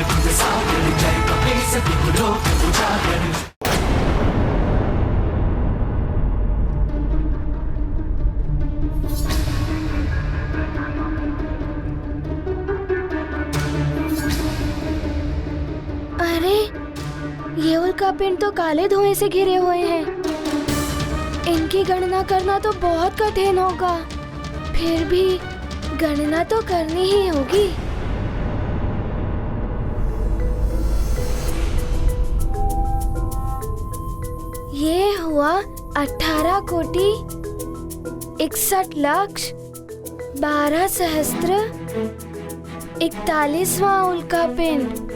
गुण सागर जय कपे सति लोक उजागर। अरे ये उल्कापिंड तो काले धुएं से घिरे हुए हैं। इनकी गणना करना तो बहुत कठिन होगा। फिर भी गणना तो करनी ही होगी। ये हुआ 18 कोटि 61 लक्ष 12 सहस्त्र 41वां उल्कापिंड।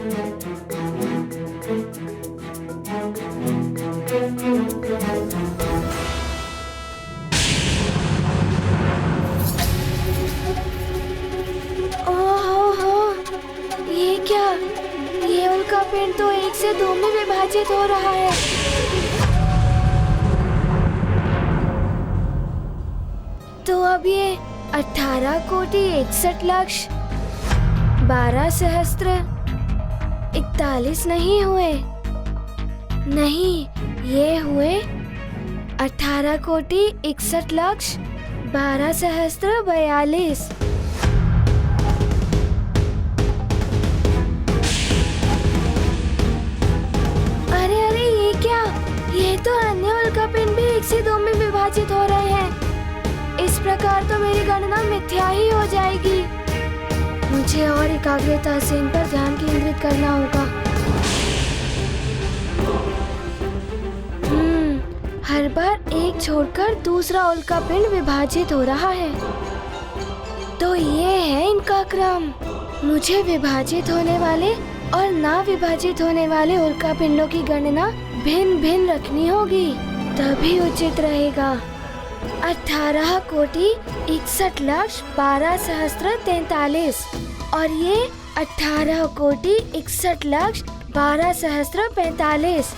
ये क्या? ये उल्कापिंड तो 1 से 2 में विभाजित हो रहा है। तो अब ये 18 कोटि 61 लक्ष 12 सहस्त्र 41 नहीं हुए। नहीं, ये हुए 18 कोटि 61 लक्ष 12 सहस्त्र 42। ये तो अन्य उल्कापिंड भी 1 से 2 में विभाजित हो रहे हैं। इस प्रकार तो मेरी गणना मिथ्या ही हो जाएगी। मुझे और एकाग्रता से इन पर ध्यान केंद्रित करना होगा। हर बार एक छोड़कर दूसरा उल्कापिंड विभाजित हो रहा है। तो ये है इनका क्रम। मुझे विभाजित होने वाले और ना विभाजित होने वाले उल्कापिंडों की गणना भिन्न भिन्न रखनी होगी, तभी उचित रहेगा। 18 कोटि 61 लक्ष 12 सहस्त्र 43 और ये 18 कोटि 61 लक्ष 12 सहस्त्र 45।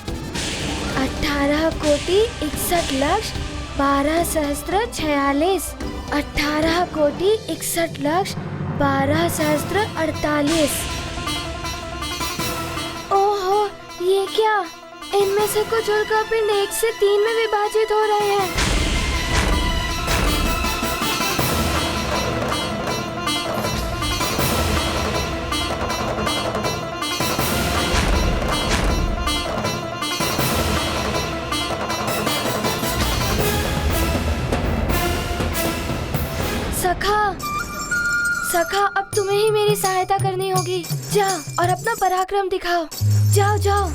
18 कोटि 61 लक्ष 12 सहस्त्र 46। 18 कोटि 61 लक्ष 12 सहस्त्र 48। ओहो, ये क्या? इनमें से कुछ उल्कापिंड 1 से 3 में विभाजित हो रहे हैं। सखा, अब तुम्हें ही मेरी सहायता करनी होगी। जाओ और अपना पराक्रम दिखाओ। जाओ जाओ।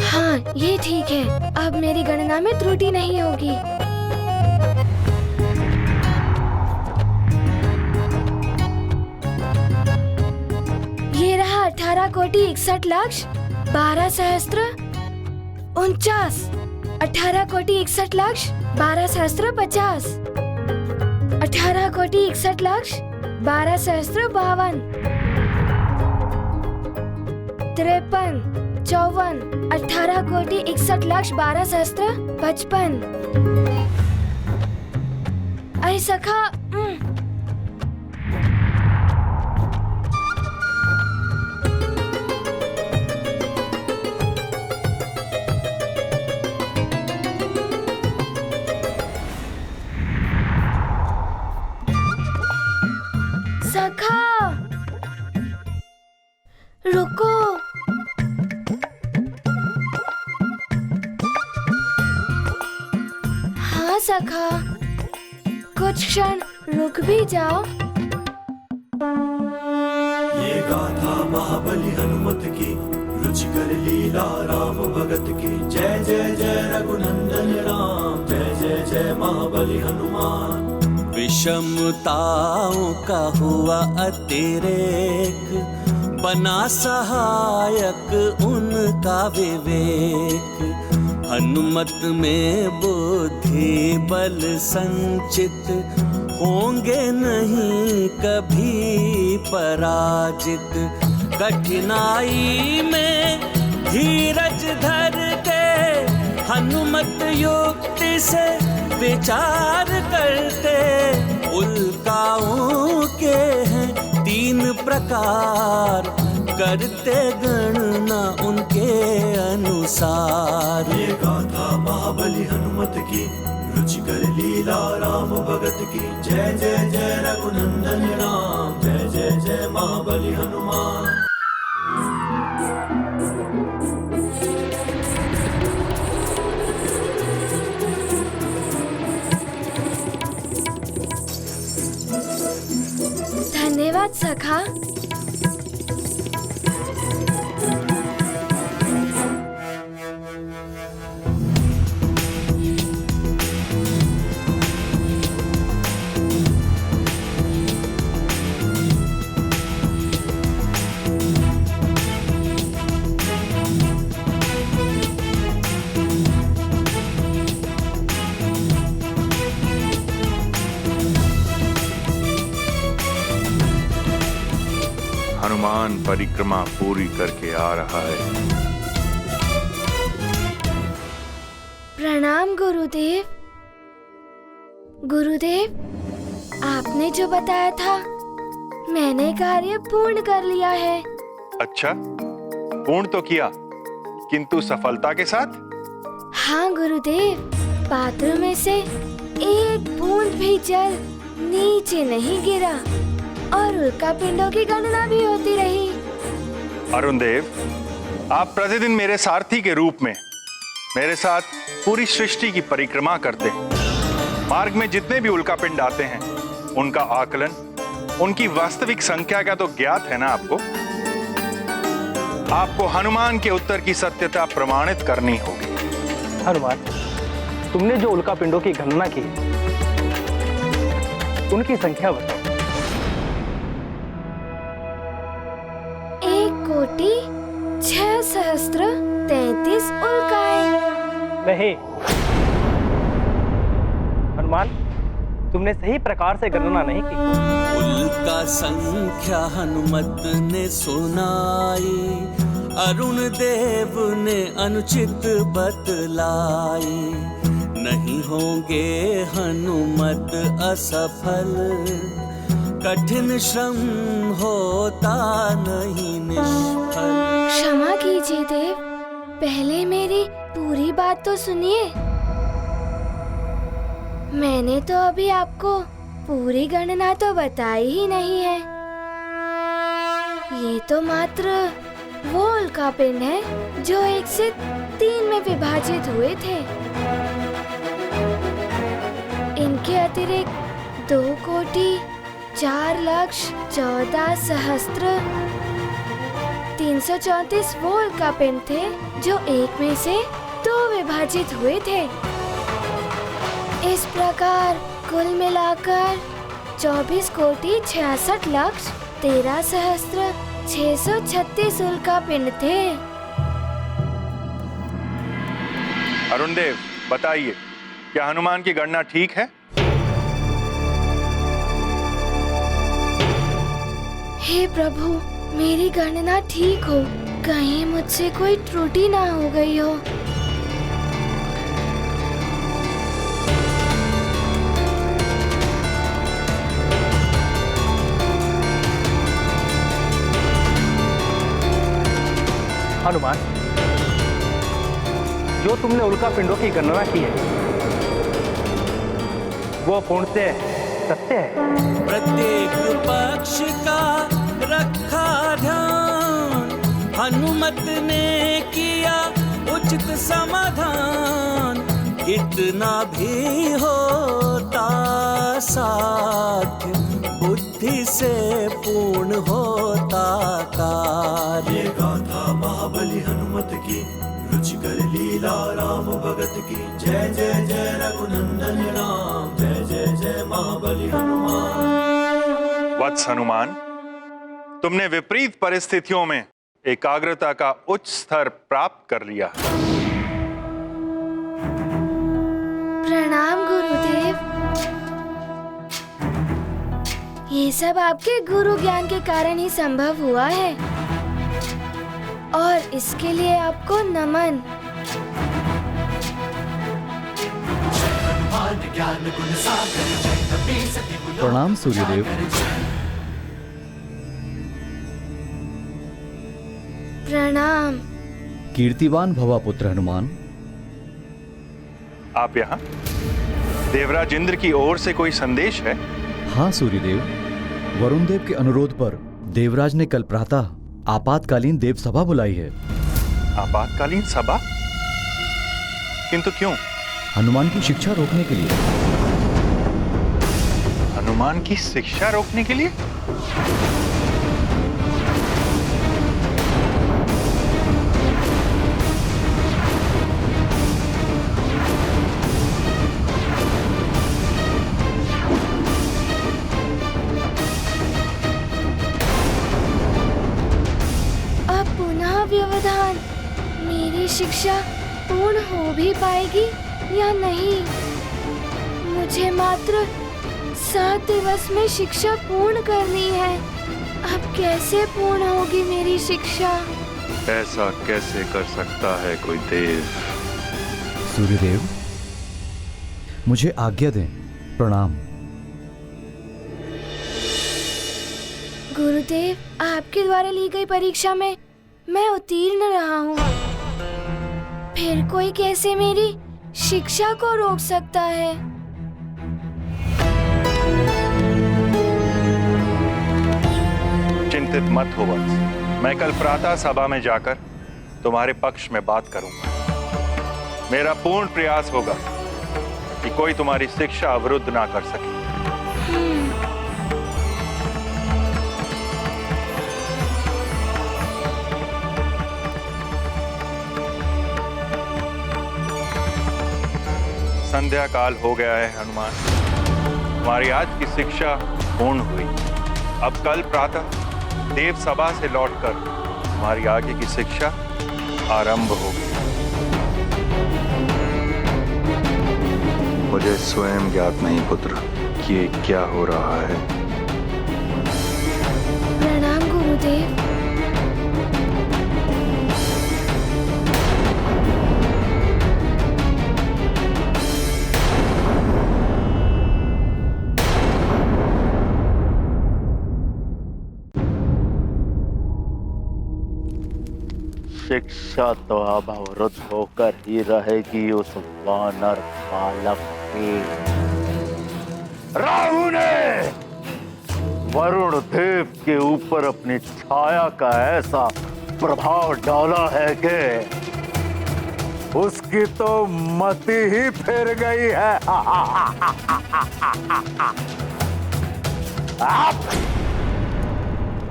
हाँ, ये ठीक है। अब मेरी गणना में त्रुटि नहीं होगी। ये रहा 18 कोटि 61 लक्ष 12 सहस्त्र 49। 18 कोटि 61 लक्ष 12 सहस्त्र 50। 18 कोटि 61 लक्ष 12 सहस्त्र 52। 53, 54। 18 कोटि 61 लक्ष 12 सहस्त्र 55। अरे सखा, रुको। हाँ सखा, कुछ क्षण रुक भी जाओ। ये गाथा महाबली हनुमत की, रुचिकर लीला राम भगत की। जय जय जय रघुनंदन राम, जय जय जय महाबली हनुमान। विषमताओं का हुआ अतिरेक, बना सहायक उनका विवेक। हनुमत में बुद्धि बल संचित, होंगे नहीं कभी पराजित। कठिनाई में धीरज धर के हनुमत युक्ति से विचार करते। उल्काओं के हैं 3 प्रकार, करते गणना उनके अनुसार। ये गाथा महाबली हनुमत की, रुचिकर लीला राम भगत की। जय जय जय रघुनंदन राम, जय जय जय महाबली हनुमान। धन्यवाद सखा। हनुमान परिक्रमा पूरी करके आ रहा है। प्रणाम गुरुदेव। गुरुदेव, आपने जो बताया था मैंने कार्य पूर्ण कर लिया है। अच्छा, पूर्ण तो किया, किंतु सफलता के साथ? हाँ गुरुदेव, पात्र में से एक बूंद भी जल नीचे नहीं गिरा और उल्का पिंडों की गणना भी होती रही। अरुण देव, आप प्रतिदिन मेरे सारथी के रूप में मेरे साथ पूरी सृष्टि की परिक्रमा करते हैं। मार्ग में जितने भी उल्का पिंड आते हैं उनका आकलन, उनकी वास्तविक संख्या का तो ज्ञात है ना आपको। आपको हनुमान के उत्तर की सत्यता प्रमाणित करनी होगी। हनुमान, तुमने जो उल्का पिंडों की गणना की उनकी संख्या बताओ। 1,06,33 उल्काएं। नहीं हनुमान, तुमने सही प्रकार से गणना नहीं की। उल्का संख्या हनुमत ने सुनाई, अरुण देव ने अनुचित बतलाई। नहीं होंगे हनुमत असफल, कठिन श्रम होता नहीं निष्फल। क्षमा कीजिए देव, पहले मेरी पूरी बात तो सुनिए। मैंने तो अभी आपको पूरी गणना तो बताई ही नहीं है। ये तो मात्र वो उल्का पिंड है जो 1 से 3 में विभाजित हुए थे। इनके अतिरिक्त 2,14,14,334 वो उल्का पिंड थे जो 1 में से 2 विभाजित हुए थे। इस प्रकार कुल मिलाकर 24,66,13,636 उल्का पिंड थे। अरुण देव, बताइए, क्या हनुमान की गणना ठीक है? हे प्रभु, मेरी गणना ठीक हो, कहीं मुझसे कोई त्रुटि ना हो गई हो। हनुमान, जो तुमने उल्का पिंडों की गणना की है वो पूर्ण से सत्य है। प्रत्येक पक्ष का रखा ध्यान, हनुमत ने किया उचित समाधान। कितना भी होता साध्य, बुद्धि से पूर्ण होता कार्य। ये गाथा महाबली हनुमत की, रुचिकर लीला राम भगत की। जय जय जय रघुनंदन राम, जय जय जय महाबली हनुमान। वत्स हनुमान, तुमने विपरीत परिस्थितियों में एकाग्रता का उच्च स्तर प्राप्त कर लिया। प्रणाम गुरुदेव। ये सब आपके गुरु ज्ञान के कारण ही संभव हुआ है और इसके लिए आपको नमन। प्रणाम सूर्यदेव। प्रणाम। कीर्तिवान भवा पुत्र हनुमान। आप यहाँ? देवराज इंद्र की ओर से कोई संदेश है? हाँ सूर्यदेव, वरुण देव के अनुरोध पर देवराज ने कल प्रातः आपातकालीन देव सभा बुलाई है। आपातकालीन सभा? किंतु क्यों? हनुमान की शिक्षा रोकने के लिए। हनुमान की शिक्षा रोकने के लिए? अब पुनः व्यवधान, मेरी शिक्षा पूर्ण हो भी पाएगी या नहीं? मुझे मात्र 7 दिवस में शिक्षा पूर्ण करनी है। अब कैसे पूर्ण होगी मेरी शिक्षा? ऐसा कैसे कर सकता है कोई देव? सूर्यदेव, मुझे आज्ञा दें। प्रणाम। गुरुदेव, आपके द्वारा ली गई परीक्षा में मैं उत्तीर्ण रहा हूँ। फिर कोई कैसे मेरी शिक्षा को रोक सकता है? चिंतित मत हो वत्स, मैं कल प्रातः सभा में जाकर तुम्हारे पक्ष में बात करूंगा। मेरा पूर्ण प्रयास होगा कि कोई तुम्हारी शिक्षा अवरुद्ध ना कर सके। संध्या काल हो गया है हनुमान, तुम्हारी आज की शिक्षा पूर्ण हुई। अब कल प्रातः देव सभा से लौटकर तुम्हारी आगे की शिक्षा आरंभ होगी। मुझे स्वयं ज्ञात नहीं पुत्र कि ये क्या हो रहा है। प्रणाम गुरुदेव। शिक्षा तो अब अवरुद्ध होकर ही रहेगी उस वानर बालक की। राहु ने वरुण देव के ऊपर अपनी छाया का ऐसा प्रभाव डाला है कि उसकी तो मति ही फिर गई है।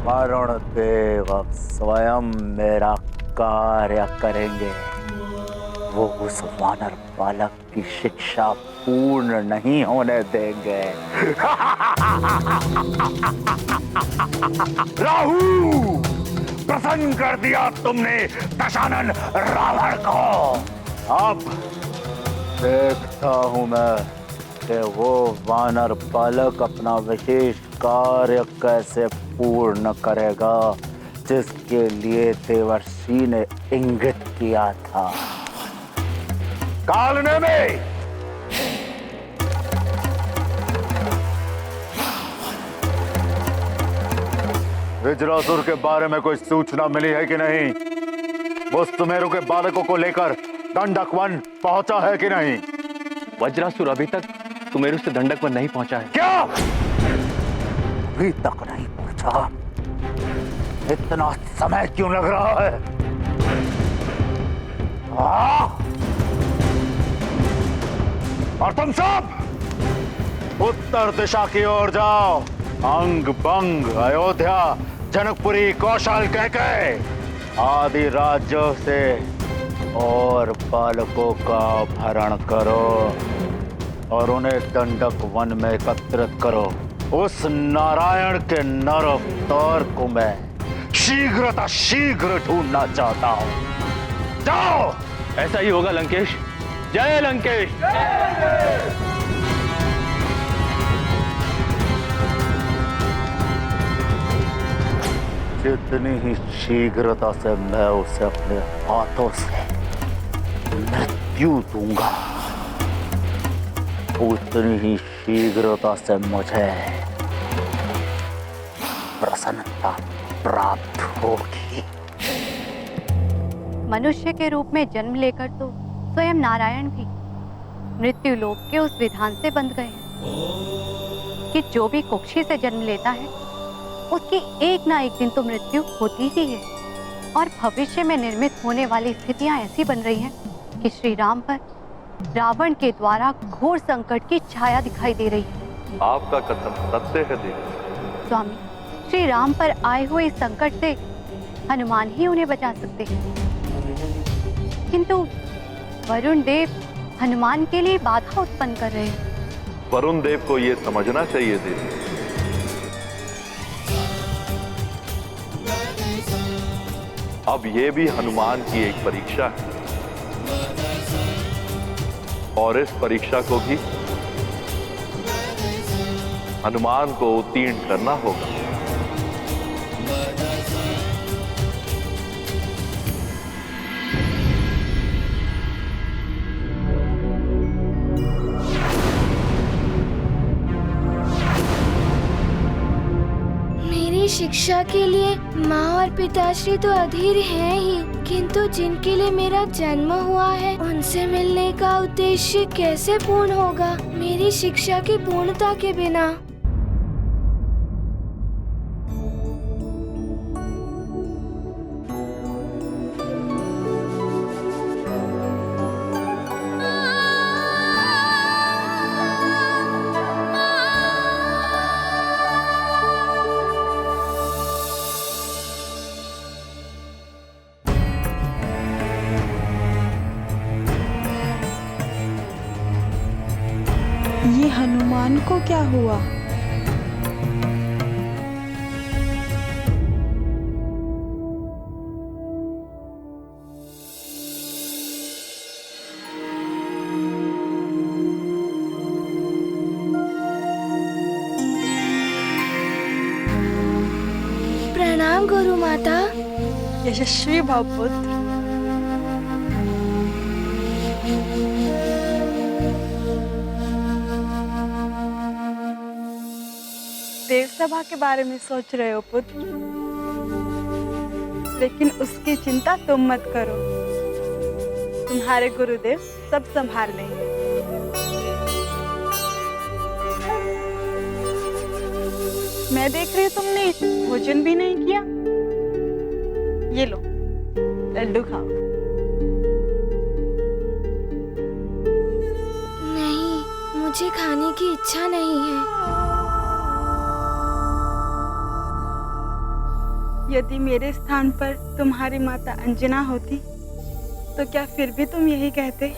वरुण देव अब स्वयं मेरा कार्य करेंगे। वो उस वानर बालक की शिक्षा पूर्ण नहीं होने देंगे। राहु, प्रसन्न कर दिया तुमने दशानन रावण को। अब देखता हूं मैं कि वो वानर बालक अपना विशेष कार्य कैसे पूर्ण करेगा जिसके लिए देवर्षि ने इंगित किया था। कालने में वज्रासुर के बारे में कोई सूचना मिली है कि नहीं? वो सुमेरु के बालकों को लेकर दंडक वन पहुंचा है कि नहीं? वज्रासुर अभी तक सुमेरु से दंडक वन नहीं पहुंचा है। क्या अभी तक नहीं पहुंचा? इतना समय क्यों लग रहा है? और तुम सब उत्तर दिशा की ओर जाओ। अंग बंग, अयोध्या, जनकपुरी, कौशल कहके आदि राज्यों से और बालकों का अपहरण करो और उन्हें दंडक वन में एकत्रित करो। उस नारायण के नर अवतार को मैं शीघ्र ढूंढना चाहता हूं। जाओ। ऐसा ही होगा लंकेश। जय लंकेश। जितनी ही शीघ्रता से मैं उसे अपने हाथों से मृत्यु दूंगा, उतनी ही शीघ्रता से मुझे प्रसन्नता प्राप्त होगी। मनुष्य के रूप में जन्म लेकर तो स्वयं नारायण भी मृत्यु लोक के उस विधान से बंध गए हैं कि जो भी कुक्षी से जन्म लेता है उसकी एक ना एक दिन तो मृत्यु होती ही है। और भविष्य में निर्मित होने वाली स्थितियां ऐसी बन रही हैं कि श्री राम पर रावण के द्वारा घोर संकट की छाया दिखाई दे रही है। आपका कथन सत्य है देवी। स्वामी, श्री राम पर आए हुए इस संकट से हनुमान ही उन्हें बचा सकते हैं, किंतु वरुण देव हनुमान के लिए बाधा उत्पन्न कर रहे हैं। वरुण देव को यह समझना चाहिए देवी, अब ये भी हनुमान की एक परीक्षा है और इस परीक्षा को भी हनुमान को उत्तीर्ण करना होगा। शिक्षा के लिए माँ और पिताश्री तो अधीर हैं ही, किंतु जिनके लिए मेरा जन्म हुआ है उनसे मिलने का उद्देश्य कैसे पूर्ण होगा मेरी शिक्षा की पूर्णता के बिना। ये हनुमान को क्या हुआ? प्रणाम गुरु माता। यशस्वी भव पुत्र। देव सभा के बारे में सोच रहे हो पुत्र, लेकिन उसकी चिंता तुम मत करो, तुम्हारे गुरुदेव सब संभाल लेंगे। मैं देख रही हूँ तुमने भोजन भी नहीं किया। ये लो लड्डू खाओ। नहीं, मुझे खाने की इच्छा नहीं है। यदि मेरे स्थान पर तुम्हारी माता अंजना होती तो क्या फिर भी तुम यही कहते?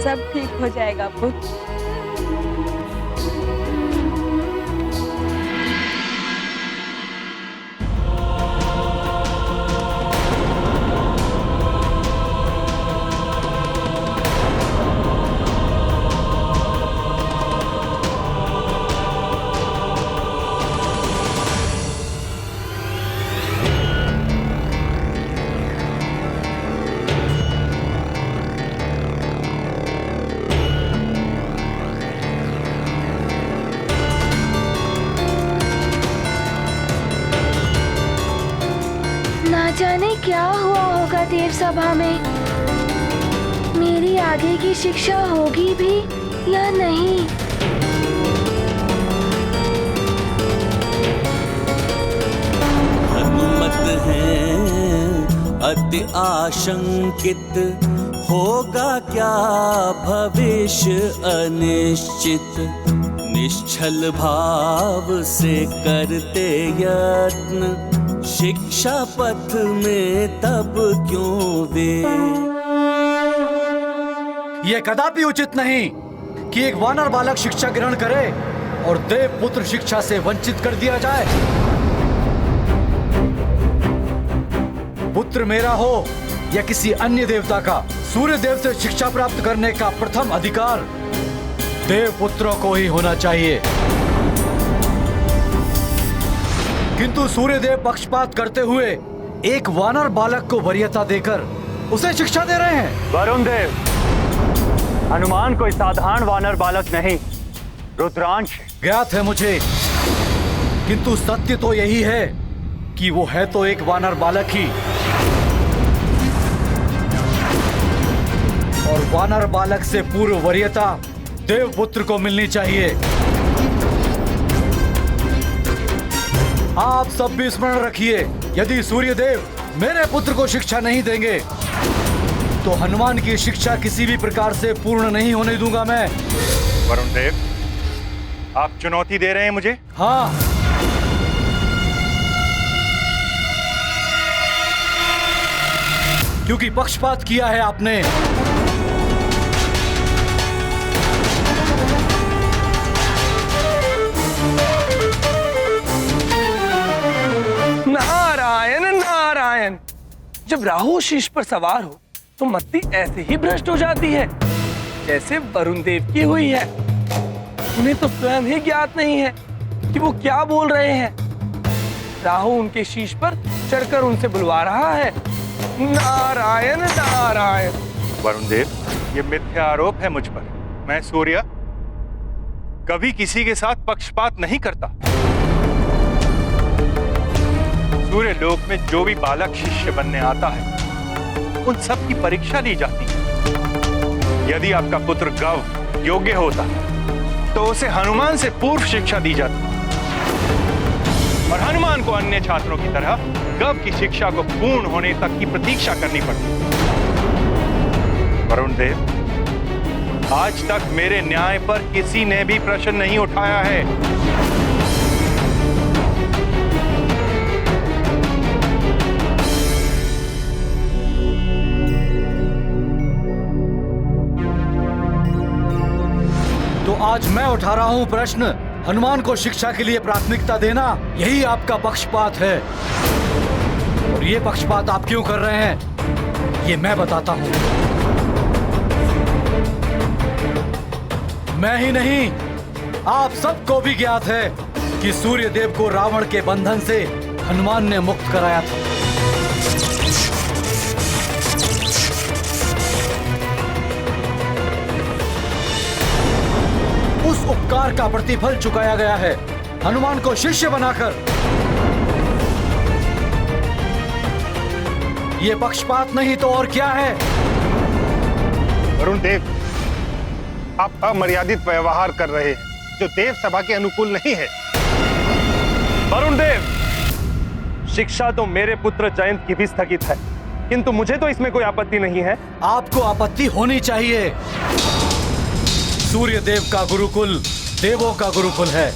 सब ठीक हो जाएगा पुत्र। ना जाने क्या हुआ होगा देव सभा में, मेरी आगे की शिक्षा होगी भी या नहीं। हैं अति आशंकित, होगा क्या भविष्य अनिश्चित। निश्चल भाव से करते यत्न, शिक्षा पथ में तब क्यों वे। यह कदापि उचित नहीं कि एक वानर बालक शिक्षा ग्रहण करे और देव पुत्र शिक्षा से वंचित कर दिया जाए। पुत्र मेरा हो या किसी अन्य देवता का, सूर्य देव से शिक्षा प्राप्त करने का प्रथम अधिकार देव पुत्रों को ही होना चाहिए। किंतु सूर्य देव पक्षपात करते हुए एक वानर बालक को वरीयता देकर उसे शिक्षा दे रहे हैं। वरुण देव, हनुमान कोई साधारण वानर बालक नहीं, रुद्रांश है। ज्ञात है मुझे, किंतु सत्य तो यही है कि वो है तो एक वानर बालक ही, और वानर बालक से पूर्व वरीयता देवपुत्र को मिलनी चाहिए। आप सब भी स्मरण रखिए, यदि सूर्यदेव मेरे पुत्र को शिक्षा नहीं देंगे तो हनुमान की शिक्षा किसी भी प्रकार से पूर्ण नहीं होने दूंगा मैं। वरुण देव, आप चुनौती दे रहे हैं मुझे? हाँ, क्योंकि पक्षपात किया है आपने। नारायण नारायण, जब राहु शीश पर सवार हो तो मति ऐसे ही भ्रष्ट हो जाती है जैसे वरुण देव की हुई है। उन्हें तो स्वयं ही ज्ञात नहीं है कि वो क्या बोल रहे हैं। राहु उनके शीश पर चढ़कर उनसे बुलवा रहा है। नारायण नारायण। वरुण देव, ये मिथ्या आरोप है मुझ पर। मैं सूर्य कभी किसी के साथ पक्षपात नहीं करता। सूर्य लोक में जो भी बालक शिष्य बनने आता है उन सब की परीक्षा ली जाती है। यदि आपका पुत्र गव योग्य होता तो उसे हनुमान से पूर्व शिक्षा दी जाती, और हनुमान को अन्य छात्रों की तरह गव की शिक्षा को पूर्ण होने तक की प्रतीक्षा करनी पड़ती। वरुण देव, आज तक मेरे न्याय पर किसी ने भी प्रश्न नहीं उठाया है। तो आज मैं उठा रहा हूं प्रश्न। हनुमान को शिक्षा के लिए प्राथमिकता देना यही आपका पक्षपात है, और ये पक्षपात आप क्यों कर रहे हैं ये मैं बताता हूं। मैं ही नहीं, आप सबको भी ज्ञात है कि सूर्य देव को रावण के बंधन से हनुमान ने मुक्त कराया था। उस उपकार का प्रतिफल चुकाया गया है हनुमान को शिष्य बनाकर। ये पक्षपात नहीं तो और क्या है? वरुण देव, आप अमर्यादित व्यवहार कर रहे हैं जो देव सभा के अनुकूल नहीं है। वरुण देव, शिक्षा तो मेरे पुत्र जयंत की भी स्थगित है, किंतु मुझे तो इसमें कोई आपत्ति नहीं है। आपको आपत्ति होनी चाहिए। सूर्य देव का गुरुकुल देवों का गुरुकुल है,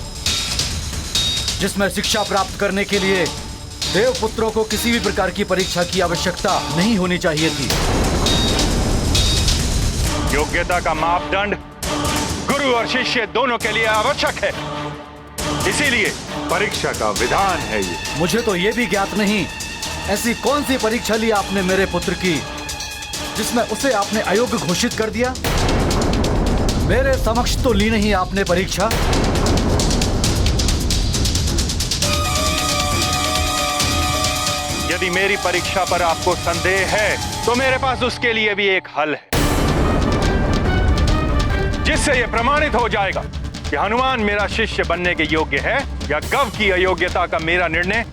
जिसमें शिक्षा प्राप्त करने के लिए देव पुत्रों को किसी भी प्रकार की परीक्षा की आवश्यकता नहीं होनी चाहिए थी। योग्यता का मापदंड गुरु और शिष्य दोनों के लिए आवश्यक है, इसीलिए परीक्षा का विधान है ये। मुझे तो ये भी ज्ञात नहीं ऐसी कौन सी परीक्षा ली आपने मेरे पुत्र की जिसमें उसे आपने अयोग्य घोषित कर दिया। मेरे समक्ष तो ली नहीं आपने परीक्षा। यदि मेरी परीक्षा पर आपको संदेह है तो मेरे पास उसके लिए भी एक हल है, जिससे यह प्रमाणित हो जाएगा कि हनुमान मेरा शिष्य बनने के योग्य है या गव की अयोग्यता का मेरा निर्णय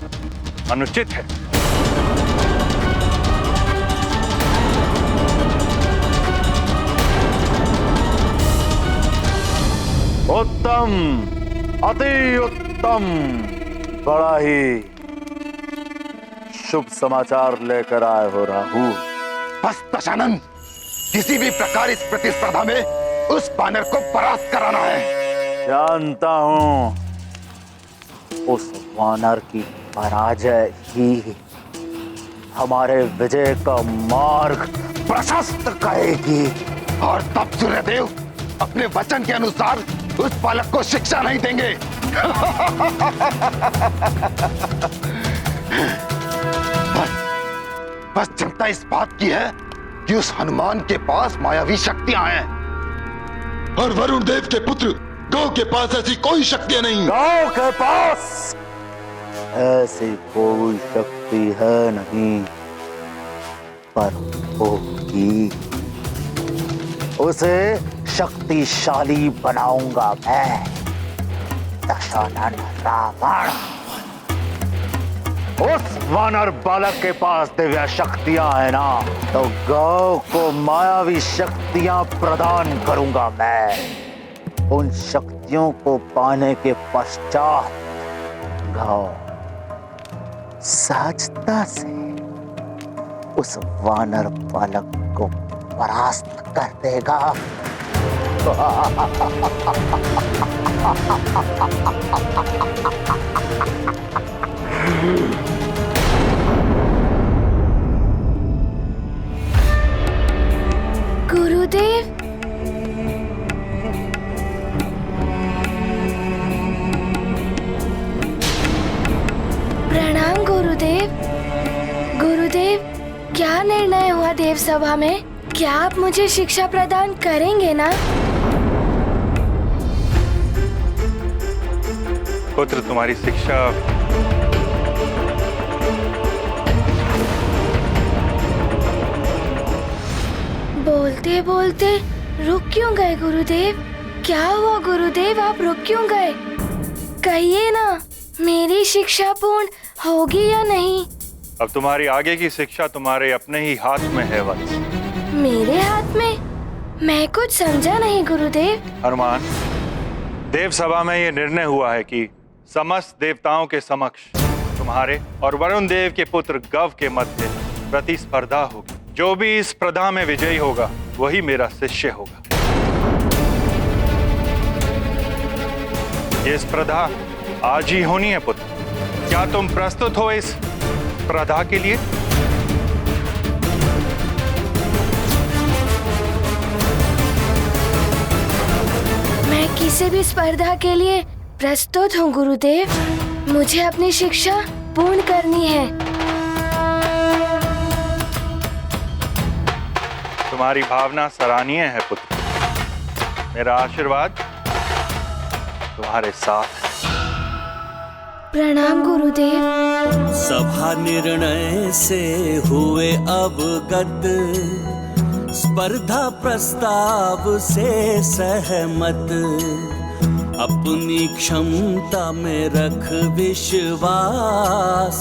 अनुचित है। उत्तम, अति उत्तम, बड़ा ही शुभ समाचार लेकर आए हो राहु। बस दशानन, किसी भी प्रकार इस प्रतिस्पर्धा में उस बानर को परास्त कराना है। जानता हूं, उस वानर की पराजय ही हमारे विजय का मार्ग प्रशस्त करेगी। और तब सूर्यदेव अपने वचन के अनुसार उस बालक को शिक्षा नहीं देंगे। बस चिंता इस बात की है कि उस हनुमान के पास मायावी शक्तियां हैं और वरुण देव के पुत्र गौ के पास ऐसी कोई शक्तियां नहीं। गौ के पास ऐसी कोई शक्ति है नहीं, पर होगी। उसे शक्तिशाली बनाऊंगा मैं, दशानन रावण। उस वानर बालक के पास दिव्य शक्तियां है ना, तो गौ को मायावी शक्तियां प्रदान करूंगा मैं। उन शक्तियों को पाने के पश्चात गौ सहजता से उस वानर बालक को परास्त कर देगा। गुरुदेव, प्रणाम गुरुदेव। गुरुदेव, क्या निर्णय हुआ देव सभा में? क्या आप मुझे शिक्षा प्रदान करेंगे ना? पुत्र, तुम्हारी शिक्षा बोलते बोलते रुक क्यों गए गुरुदेव? क्या हुआ गुरुदेव, आप रुक क्यों गए? कहिए ना, मेरी शिक्षा पूर्ण होगी या नहीं? अब तुम्हारी आगे की शिक्षा तुम्हारे अपने ही हाथ में है वत्स। मेरे हाथ में? मैं कुछ समझा नहीं गुरुदेव। हनुमान, देव सभा में ये निर्णय हुआ है कि समस्त देवताओं के समक्ष तुम्हारे और वरुण देव के पुत्र गव के मध्य प्रतिस्पर्धा होगी। जो भी इस स्पर्धा में विजयी होगा वही मेरा शिष्य होगा। ये स्पर्धा आज ही होनी है पुत्र। क्या तुम प्रस्तुत हो इस स्पर्धा के लिए? मैं किसी भी स्पर्धा के लिए प्रस्तुत हूँ गुरुदेव। मुझे अपनी शिक्षा पूर्ण करनी है। तुम्हारी भावना सराहनीय है पुत्र। मेरा आशीर्वाद तुम्हारे साथ है। प्रणाम गुरुदेव। सभा निर्णय से हुए अवगत, स्पर्धा प्रस्ताव से सहमत। अपनी क्षमता में रख विश्वास,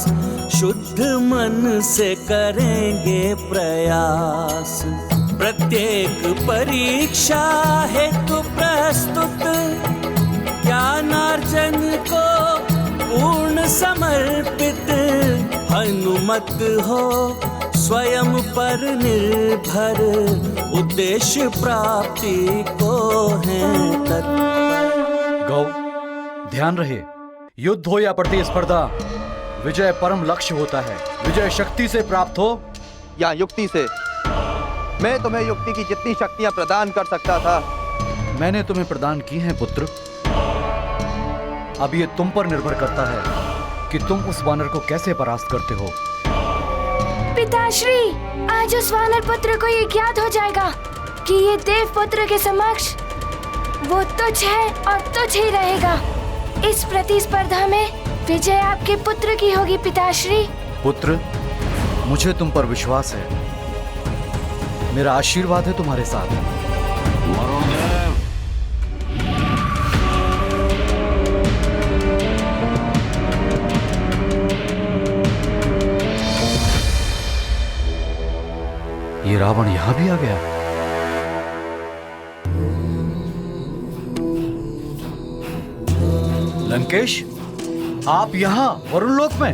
शुद्ध मन से करेंगे प्रयास। प्रत्येक परीक्षा हेतु प्रस्तुत, ज्ञानार्जन को पूर्ण समर्पित। हनुमत हो स्वयं पर निर्भर, उद्देश्य प्राप्ति को है तत्पर। गौ, ध्यान रहे, युद्ध हो या प्रतिस्पर्धा, विजय परम लक्ष्य होता है। विजय शक्ति से प्राप्त हो या युक्ति से। मैं तुम्हें युक्ति की जितनी शक्तियां प्रदान कर सकता था, मैंने तुम्हें प्रदान की हैं पुत्र। अब ये तुम पर निर्भर करता है कि तुम उस वानर को कैसे परास्त करते हो। पिताश्री, आज उस वानर पुत्र को ये ज्ञात हो जाएगा कि ये देव पुत्र के समक्ष वो तुच्छ है और तुच्छ ही रहेगा। इस प्रतिस्पर्धा में विजय आपके पुत्र की होगी पिताश्री। पुत्र, मुझे तुम पर विश्वास है। मेरा आशीर्वाद है तुम्हारे साथ। ये रावण यहां भी आ गया। लंकेश, आप यहां वरुण लोक में?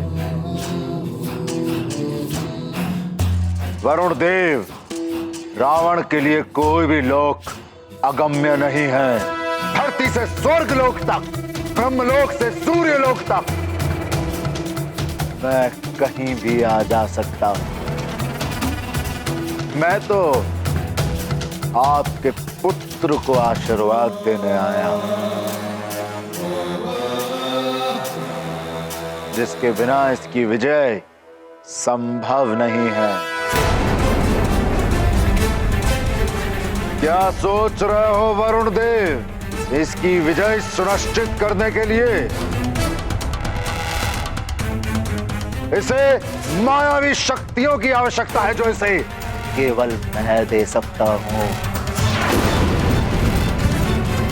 वरुण देव, रावण के लिए कोई भी लोक अगम्य नहीं है। धरती से स्वर्ग लोक तक, ब्रह्मलोक से सूर्य लोक तक मैं कहीं भी आ जा सकता हूं। मैं तो आपके पुत्र को आशीर्वाद देने आया हूं, जिसके बिना इसकी विजय संभव नहीं है। क्या सोच रहे हो वरुण देव? इसकी विजय सुनिश्चित करने के लिए इसे मायावी शक्तियों की आवश्यकता है, जो इसे केवल मैं दे सकता हूं।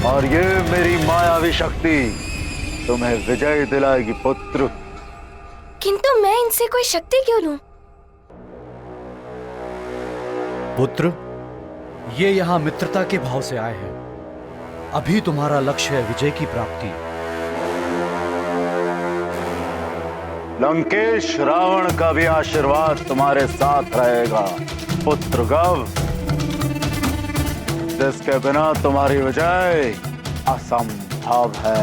और ये मेरी मायावी शक्ति तुम्हें विजय दिलाएगी पुत्र। किंतु मैं इनसे कोई शक्ति क्यों लूं? पुत्र, ये यहाँ मित्रता के भाव से आए हैं। अभी तुम्हारा लक्ष्य है विजय की प्राप्ति। लंकेश, रावण का भी आशीर्वाद तुम्हारे साथ रहेगा पुत्र गव, जिसके बिना तुम्हारी विजय असंभव है।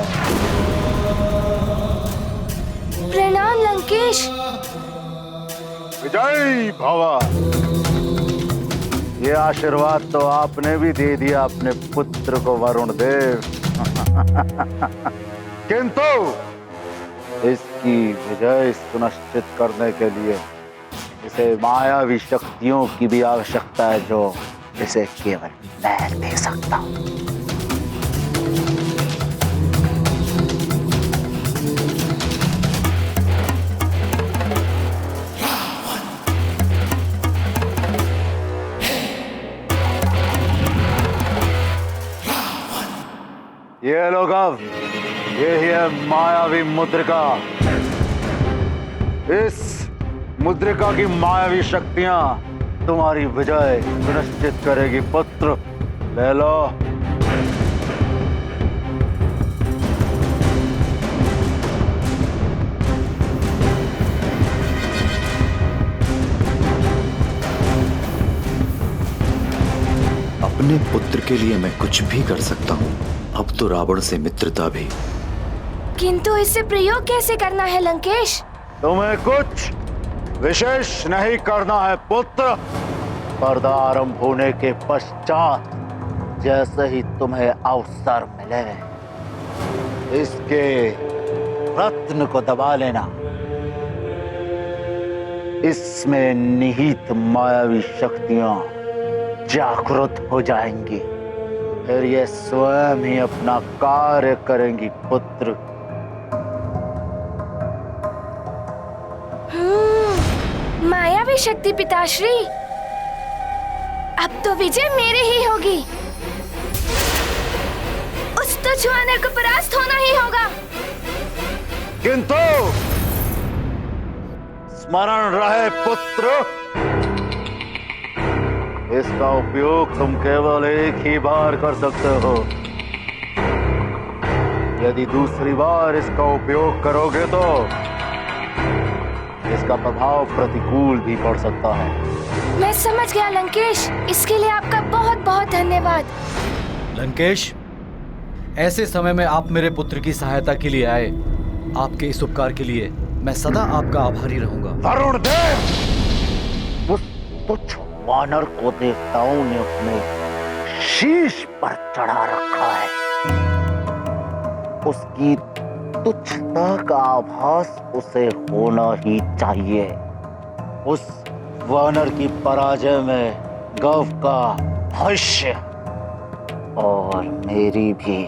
प्रणाम लंकेश। विजय भव। ये आशीर्वाद तो आपने भी दे दिया अपने पुत्र को वरुण देव। किंतु इसकी विजय सुनिश्चित करने के लिए इसे मायावी शक्तियों की भी आवश्यकता है, जो इसे केवल मैं दे सकता हूं। ये लोग अब यही है मायावी मुद्रिका। इस मुद्रिका की मायावी शक्तियां तुम्हारी विजय सुनिश्चित करेगी पुत्र। ले लो। अपने पुत्र के लिए मैं कुछ भी कर सकता हूँ, अब तो रावण से मित्रता भी। किंतु इससे प्रयोग कैसे करना है लंकेश? तुम्हें कुछ विशेष नहीं करना है पुत्र। पर्दा आरंभ होने के पश्चात जैसे ही तुम्हें अवसर मिले, इसके रत्न को दबा लेना। इसमें निहित मायावी शक्तियां जागृत हो जाएंगी, फिर ये स्वयं ही अपना कार्य करेंगी पुत्र। मायावी शक्ति पिताश्री, अब तो विजय मेरी ही होगी। उस तुच्छ वानर को परास्त होना ही होगा। किंतु स्मरण रहे पुत्र, इसका उपयोग तुम केवल एक ही बार कर सकते हो। यदि दूसरी बार इसका उपयोग करोगे तो इसका प्रभाव प्रतिकूल भी पड़ सकता है। मैं समझ गया लंकेश, इसके लिए आपका बहुत बहुत धन्यवाद। लंकेश, ऐसे समय में आप मेरे पुत्र की सहायता के लिए आए। आपके इस उपकार के लिए मैं सदा आपका आभारी रहूंगा। वरुण देव, उस तुच्छ वानर को देवताओं ने अपने शीश पर चढ़ा रखा है। उसकी तुच्छता का आभास उसे होना ही चाहिए। उस वानर की पराजय में गव का भविष्य और मेरी भी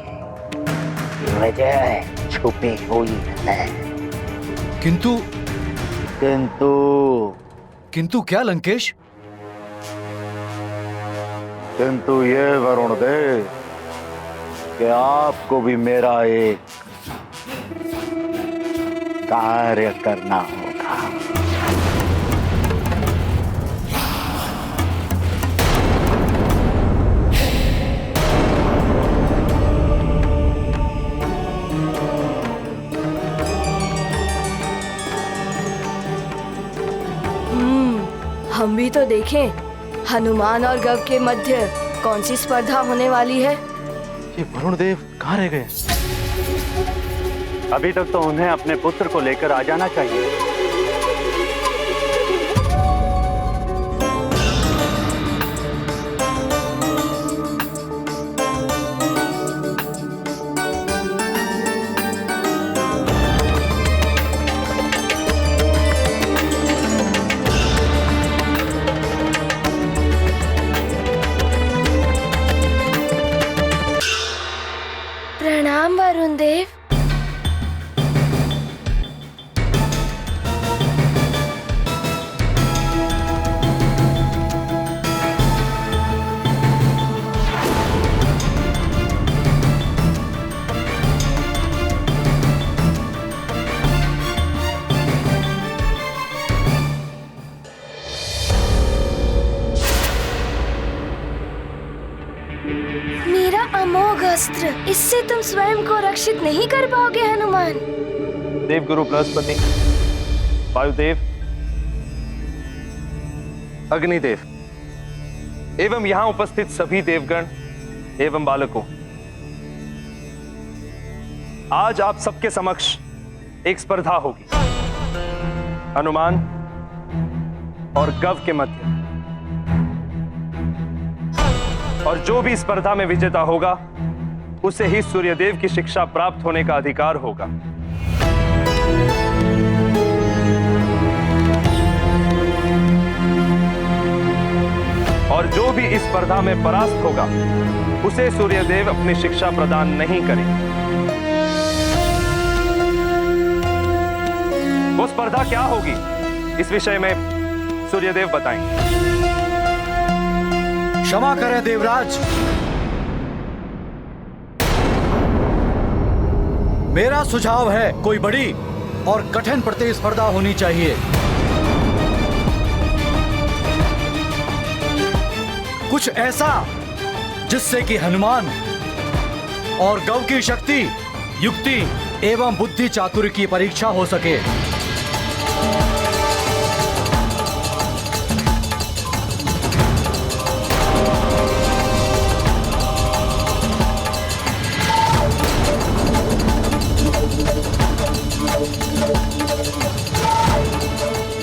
विजय छुपी हुई है। किंतु किंतु किंतु क्या लंकेश? किंतु ये वरुण देव कि आपको भी मेरा एक कार्य करना होगा। हम भी तो देखें हनुमान और गव के मध्य कौन सी स्पर्धा होने वाली है। ये वरुण देव कहाँ रह गए? अभी तक तो उन्हें अपने पुत्र को लेकर आ जाना चाहिए। प्रणाम वरुण देव। मेरा अमोघ अस्त्र, इससे तुम स्वयं को रक्षित नहीं कर पाओगे हनुमान। देवगुरु बृहस्पति, वायुदेव, अग्निदेव एवं यहाँ उपस्थित सभी देवगण एवं बालकों, आज आप सबके समक्ष एक स्पर्धा होगी हनुमान और गव के मध्य, और जो भी स्पर्धा में विजेता होगा उसे ही सूर्यदेव की शिक्षा प्राप्त होने का अधिकार होगा। और जो भी इस स्पर्धा में परास्त होगा उसे सूर्यदेव अपनी शिक्षा प्रदान नहीं करेंगे। वो स्पर्धा क्या होगी, इस विषय में सूर्यदेव बताएंगे। क्षमा करें देवराज, मेरा सुझाव है कोई बड़ी और कठिन प्रतिस्पर्धा होनी चाहिए। कुछ ऐसा जिससे कि हनुमान और गव की शक्ति, युक्ति एवं बुद्धि चातुर्य की परीक्षा हो सके।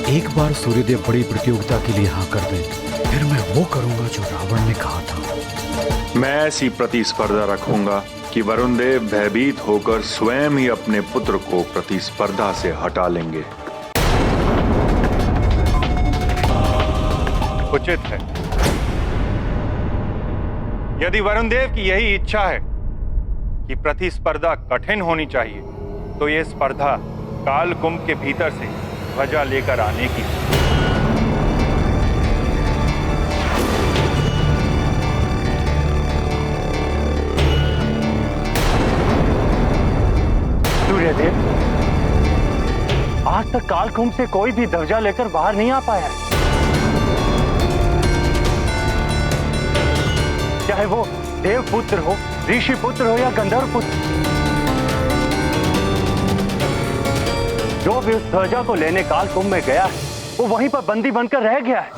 एक बार सूर्यदेव बड़ी प्रतियोगिता के लिए हाँ कर दें, फिर मैं वो करूंगा जो रावण ने कहा था। मैं ऐसी प्रतिस्पर्धा रखूंगा कि वरुण देव भयभीत होकर स्वयं ही अपने पुत्र को प्रतिस्पर्धा से हटा लेंगे। उचित है। यदि वरुण देव की यही इच्छा है कि प्रतिस्पर्धा कठिन होनी चाहिए, तो यह स्पर्धा काल कुंभ के भीतर से ध्वजा लेकर आने की। सूर्यदेव, आज तक कालकुंभ से कोई भी ध्वजा लेकर बाहर नहीं आ पाया है। चाहे वो देव पुत्र हो, ऋषि पुत्र हो या गंधर्व पुत्र, जो भी उस ध्वजा को लेने कालकुंभ में गया है वो वहीं पर बंदी बनकर रह गया है।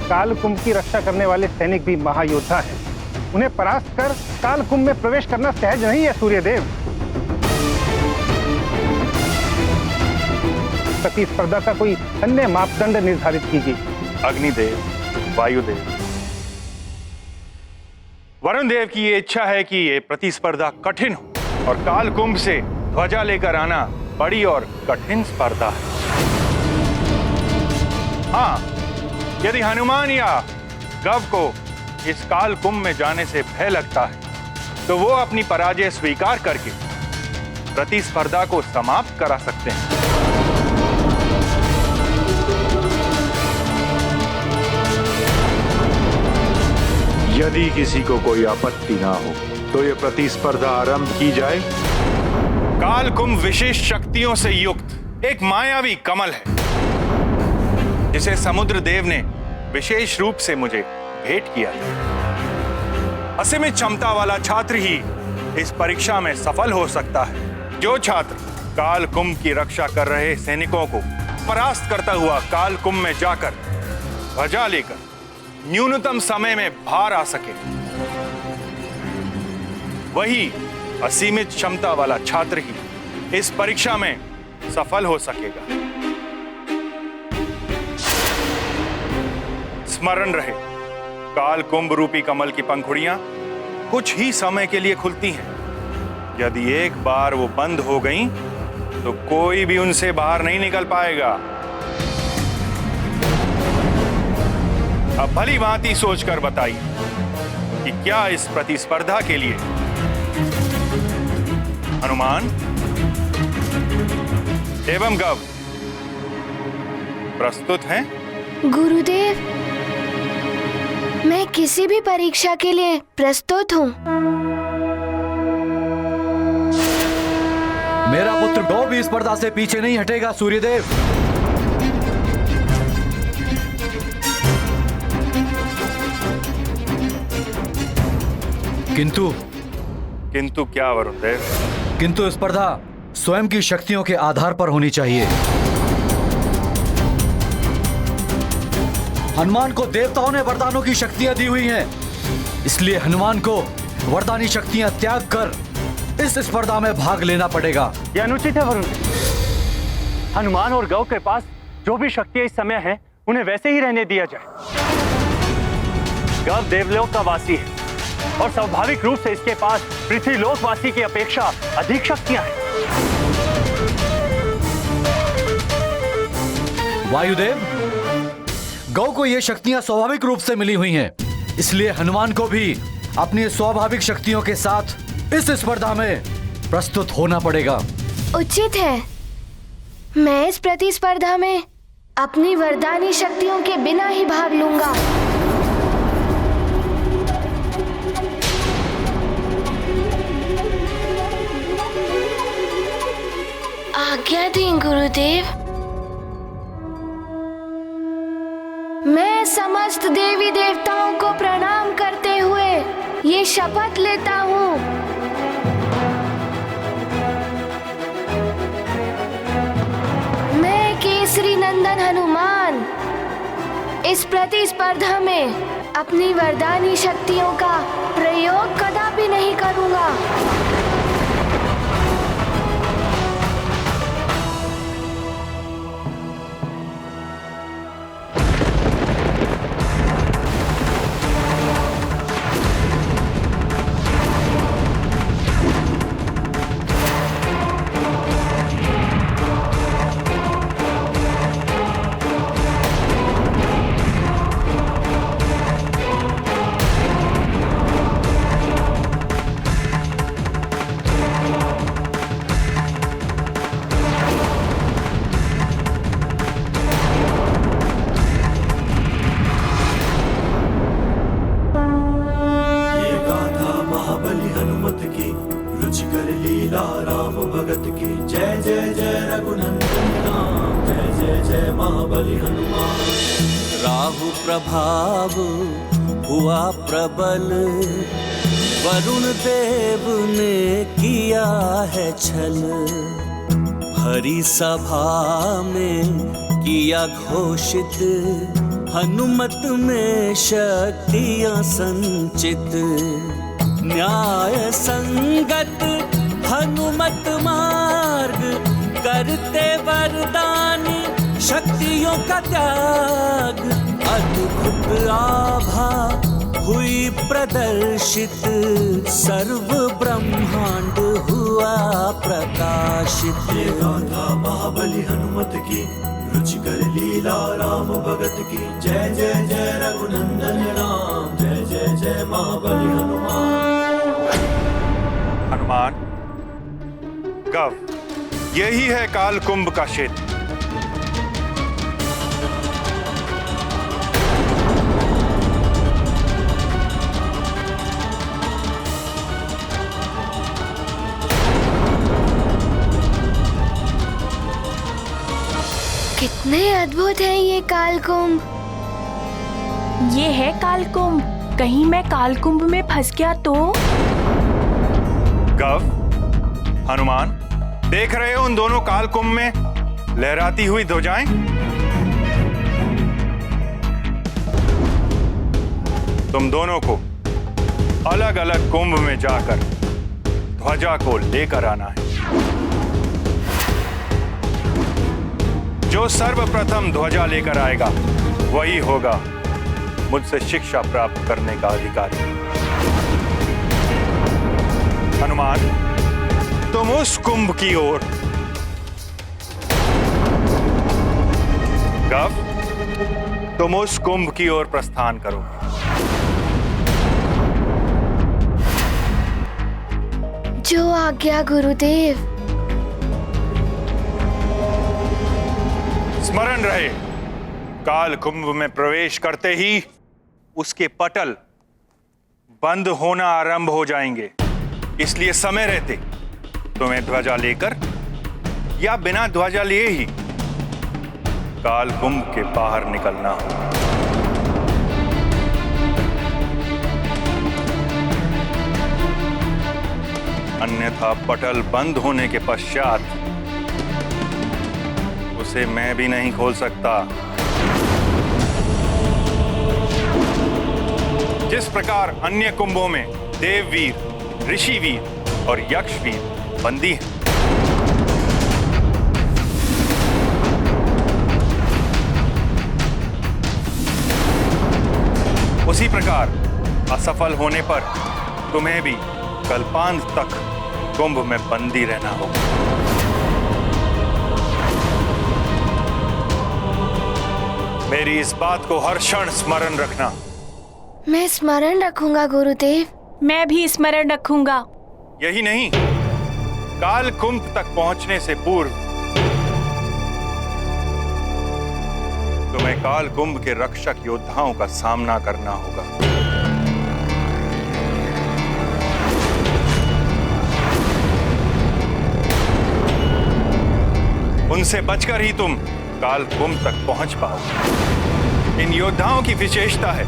कालकुंभ की रक्षा करने वाले सैनिक भी महायोद्धा हैं। उन्हें परास्त कर कालकुंभ में प्रवेश करना सहज नहीं है सूर्यदेव। प्रतिस्पर्धा का कोई अन्य मापदंड निर्धारित कीजिए। अग्निदेव, वायुदेव, वरुण देव की ये इच्छा है कि ये प्रतिस्पर्धा कठिन हो और कालकुंभ से ध्वजा लेकर आना बड़ी और कठिन स्पर्धा है। हाँ, यदि हनुमान या गव को इस कालकुंभ में जाने से भय लगता है, तो वो अपनी पराजय स्वीकार करके प्रतिस्पर्धा को समाप्त करा सकते हैं। यदि किसी को कोई आपत्ति ना हो तो ये प्रतिस्पर्धा आरंभ की जाए। कालकुंभ विशेष शक्तियों से युक्त एक मायावी कमल है, जिसे समुद्र देव ने विशेष रूप से मुझे भेंट किया था। असीमित क्षमता वाला छात्र ही इस परीक्षा में सफल हो सकता है। जो छात्र काल कुंभ की रक्षा कर रहे सैनिकों को परास्त करता हुआ काल कुंभ में जाकर ध्वजा लेकर न्यूनतम समय में बाहर आ सके, वही असीमित क्षमता वाला छात्र ही इस परीक्षा में सफल हो सकेगा। स्मरण रहे, काल कुंभ रूपी कमल की पंखुड़ियां कुछ ही समय के लिए खुलती हैं। यदि एक बार वो बंद हो गईं, तो कोई भी उनसे बाहर नहीं निकल पाएगा। अब भली भांति सोचकर बताइए कि क्या इस प्रतिस्पर्धा के लिए हनुमान एवं गव प्रस्तुत हैं? गुरुदेव, मैं किसी भी परीक्षा के लिए प्रस्तुत हूँ। मेरा पुत्र गौ भी स्पर्धा से पीछे नहीं हटेगा सूर्यदेव। किंतु क्या वरुण देव? किंतु स्पर्धा स्वयं की शक्तियों के आधार पर होनी चाहिए। हनुमान को देवताओं ने वरदानों की शक्तियां दी हुई हैं, इसलिए हनुमान को वरदानी शक्तियां त्याग कर इस स्पर्धा में भाग लेना पड़ेगा। यह अनुचित है वरुण। हनुमान और गौ के पास जो भी शक्तियां इस समय हैं, उन्हें वैसे ही रहने दिया जाए। गौ देवलोक का वासी है और स्वाभाविक रूप से इसके पास पृथ्वीलोक वासी की अपेक्षा अधिक शक्तियां हैं। वायुदेव, गौ को ये शक्तियां स्वाभाविक रूप से मिली हुई हैं, इसलिए हनुमान को भी अपनी स्वाभाविक शक्तियों के साथ इस स्पर्धा में प्रस्तुत होना पड़ेगा। उचित है। मैं इस प्रतिस्पर्धा में अपनी वरदानी शक्तियों के बिना ही भाग लूंगा। आज्ञा दें गुरुदेव। मैं समस्त देवी देवताओं को प्रणाम करते हुए ये शपथ लेता हूँ, मैं केसरी नंदन हनुमान इस प्रतिस्पर्धा में अपनी वरदानी शक्तियों का प्रयोग कदापि नहीं करूंगा। राहु प्रभाव हुआ प्रबल, वरुण देव ने किया है छल। भरी सभा में किया घोषित, हनुमत में शक्तियां संचित। न्याय संगत हनुमत मार्ग, करते वरदानी शक्तियों का त्याग। अद्भुत आभा हुई प्रदर्शित, सर्व ब्रह्मांड हुआ प्रकाशित। ये गाथा महाबली हनुमत की, रुचिकर लीला राम भगत की। जय जय जय रघुनंदन राम, जय जय जय महाबली हनुमान। हनुमान, गव, यही है काल कुंभ का क्षेत्र। कितने अद्भुत हैं ये काल कुंभ। ये है कालकुंभ। कहीं मैं कालकुंभ में फंस गया तो? गव, हनुमान, देख रहे हो उन दोनों कालकुंभ में लहराती हुई ध्वजाएं? तुम दोनों को अलग अलग कुंभ में जाकर ध्वजा को लेकर आना है। जो सर्वप्रथम ध्वजा लेकर आएगा वही होगा मुझसे शिक्षा प्राप्त करने का अधिकारी। हनुमान, तुम उस कुंभ की ओर, गव, तुम उस कुंभ की ओर प्रस्थान करो। जो आज्ञा गुरुदेव। स्मरण रहे, काल कुंभ में प्रवेश करते ही उसके पटल बंद होना आरंभ हो जाएंगे। इसलिए समय रहते तुम्हें ध्वजा लेकर या बिना ध्वजा लिए ही काल कुंभ के बाहर निकलना हो। अन्यथा पटल बंद होने के पश्चात उसे मैं भी नहीं खोल सकता। जिस प्रकार अन्य कुंभों में देववीर, ऋषिवीर और यक्षवीर बंदी हैं, उसी प्रकार असफल होने पर तुम्हें भी कल्पांत तक कुंभ में बंदी रहना होगा। मेरी इस बात को हर क्षण स्मरण रखना। मैं स्मरण रखूंगा गुरुदेव। मैं भी स्मरण रखूंगा। यही नहीं, काल कुंभ तक पहुंचने से पूर्व तुम्हें काल कुंभ के रक्षक योद्धाओं का सामना करना होगा। उनसे बचकर ही तुम काल कुंभ तक पहुंच पाओगे। इन योद्धाओं की विशेषता है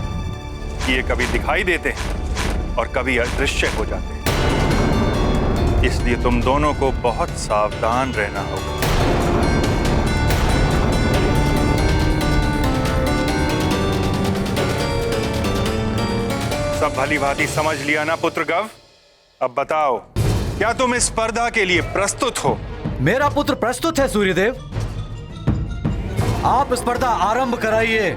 कि ये कभी दिखाई देते हैं और कभी अदृश्य हो जाते हैं। इसलिए तुम दोनों को बहुत सावधान रहना होगा। सब भली भांति समझ लिया ना पुत्र गव? अब बताओ, क्या तुम इस स्पर्धा के लिए प्रस्तुत हो? मेरा पुत्र प्रस्तुत है सूर्यदेव। आप स्पर्धा आरंभ कराइए।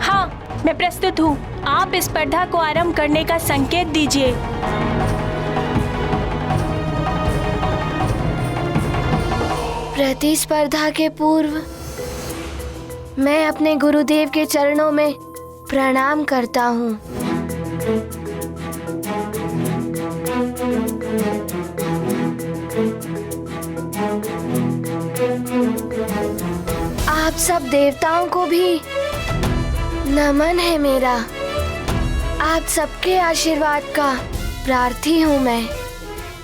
हाँ, मैं प्रस्तुत हूँ। आप इस स्पर्धा को आरंभ करने का संकेत दीजिए। प्रतिस्पर्धा के पूर्व मैं अपने गुरुदेव के चरणों में प्रणाम करता हूँ। आप सब देवताओं को भी नमन है मेरा। आप सबके आशीर्वाद का प्रार्थी हूँ मैं।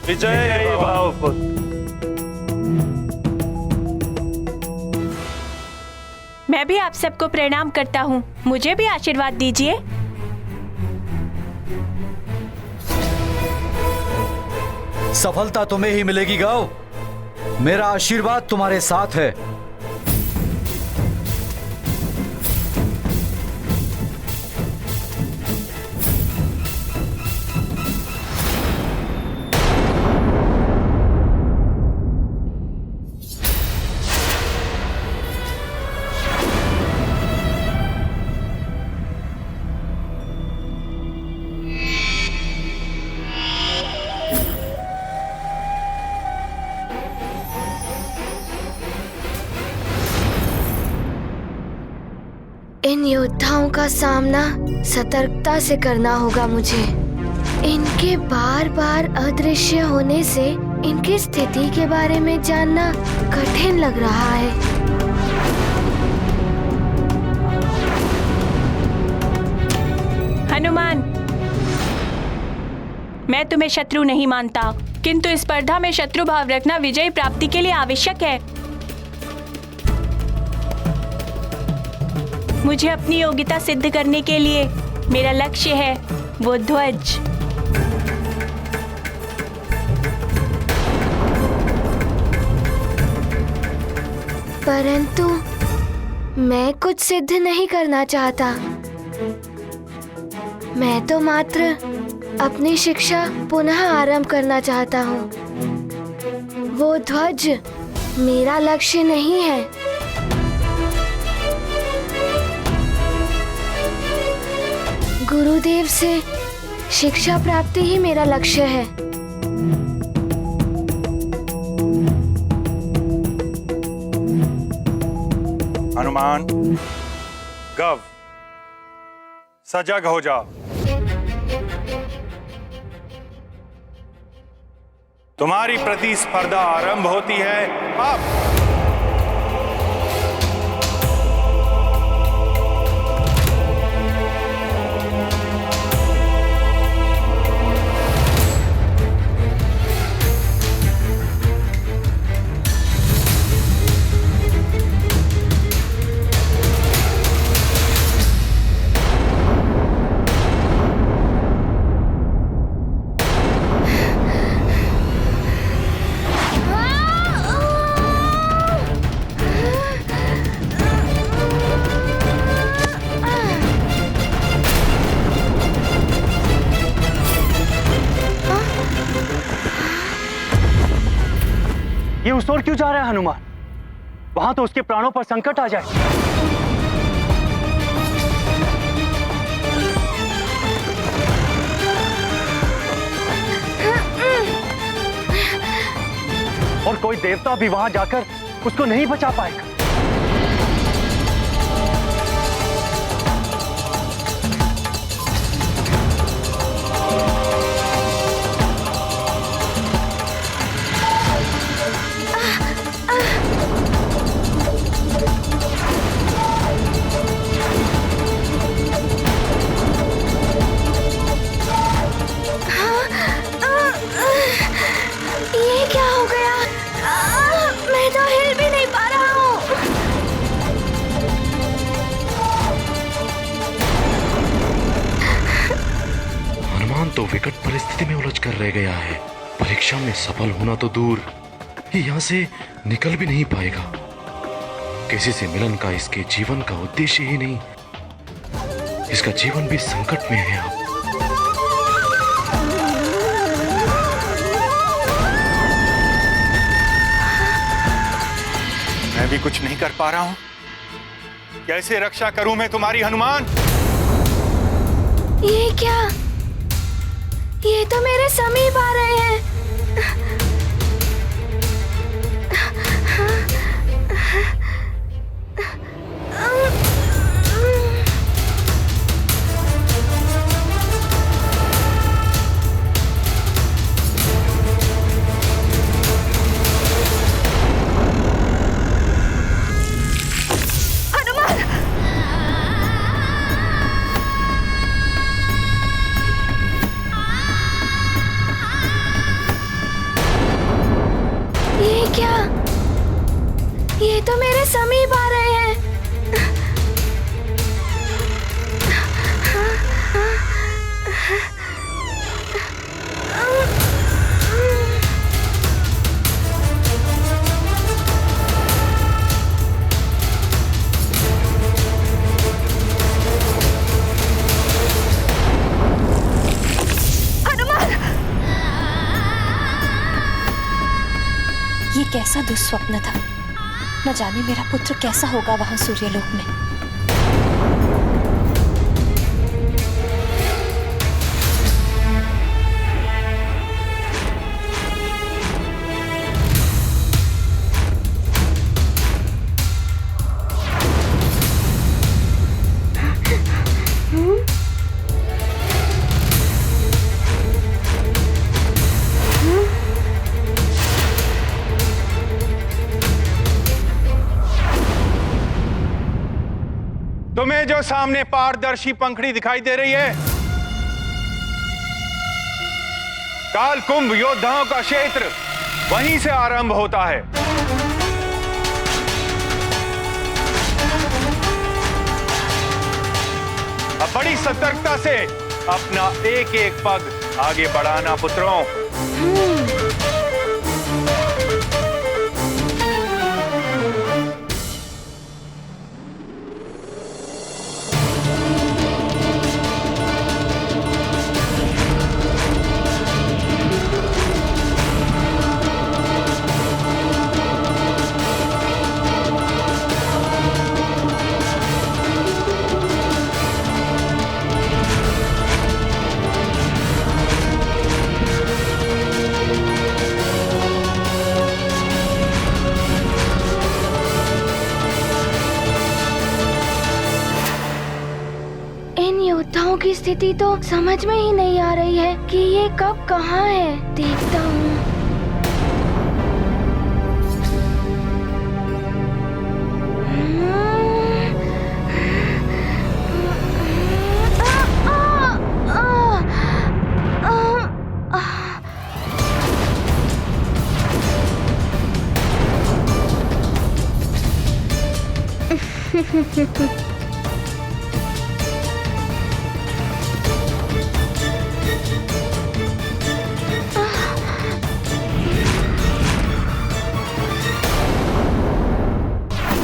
विजय भाव पुत्र। मैं भी आप सबको प्रणाम करता हूँ। मुझे भी आशीर्वाद दीजिए। सफलता तुम्हें ही मिलेगी गाओ। मेरा आशीर्वाद तुम्हारे साथ है। इन योद्धाओं का सामना सतर्कता से करना होगा मुझे। इनके बार बार अदृश्य होने से इनकी स्थिति के बारे में जानना कठिन लग रहा है। हनुमान, मैं तुम्हें शत्रु नहीं मानता, किंतु इस स्पर्धा में शत्रु भाव रखना विजय प्राप्ति के लिए आवश्यक है। मुझे अपनी योग्यता सिद्ध करने के लिए मेरा लक्ष्य है वो ध्वज। परंतु मैं कुछ सिद्ध नहीं करना चाहता। मैं तो मात्र अपनी शिक्षा पुनः आरंभ करना चाहता हूँ। वो ध्वज मेरा लक्ष्य नहीं है। गुरुदेव से शिक्षा प्राप्ति ही मेरा लक्ष्य है। हनुमान, गव, सजग हो जाओ। तुम्हारी प्रतिस्पर्धा आरंभ होती है अब। ये उस ओर क्यों जा रहा है हनुमान? वहां तो उसके प्राणों पर संकट आ जाए। और कोई देवता भी वहां जाकर उसको नहीं बचा पाएगा। ये क्या हो गया? मैं तो हिल भी नहीं पा रहा हूँ। हनुमान तो विकट परिस्थिति में उलझ कर रह गया है। परीक्षा में सफल होना तो दूर, ये यहाँ से निकल भी नहीं पाएगा। किसी से मिलन का इसके जीवन का उद्देश्य ही नहीं। इसका जीवन भी संकट में है अब। मैं भी कुछ नहीं कर पा रहा हूं। कैसे रक्षा करूं मैं तुम्हारी, हनुमान? ये क्या? ये तो मेरे समीप आ रहे हैं। ये क्या? ये तो मेरे समीप आ रहे हैं। ये कैसा दुस्वप्न था। न जाने मेरा पुत्र कैसा होगा वहां सूर्यलोक में। तुम्हें जो सामने पारदर्शी पंखड़ी दिखाई दे रही है, काल कुंभ योद्धाओं का क्षेत्र वहीं से आरंभ होता है। अब बड़ी सतर्कता से अपना एक एक पग आगे बढ़ाना पुत्रों। की स्थिति तो समझ में ही नहीं आ रही है कि ये कब कहाँ है। देखता हूँ।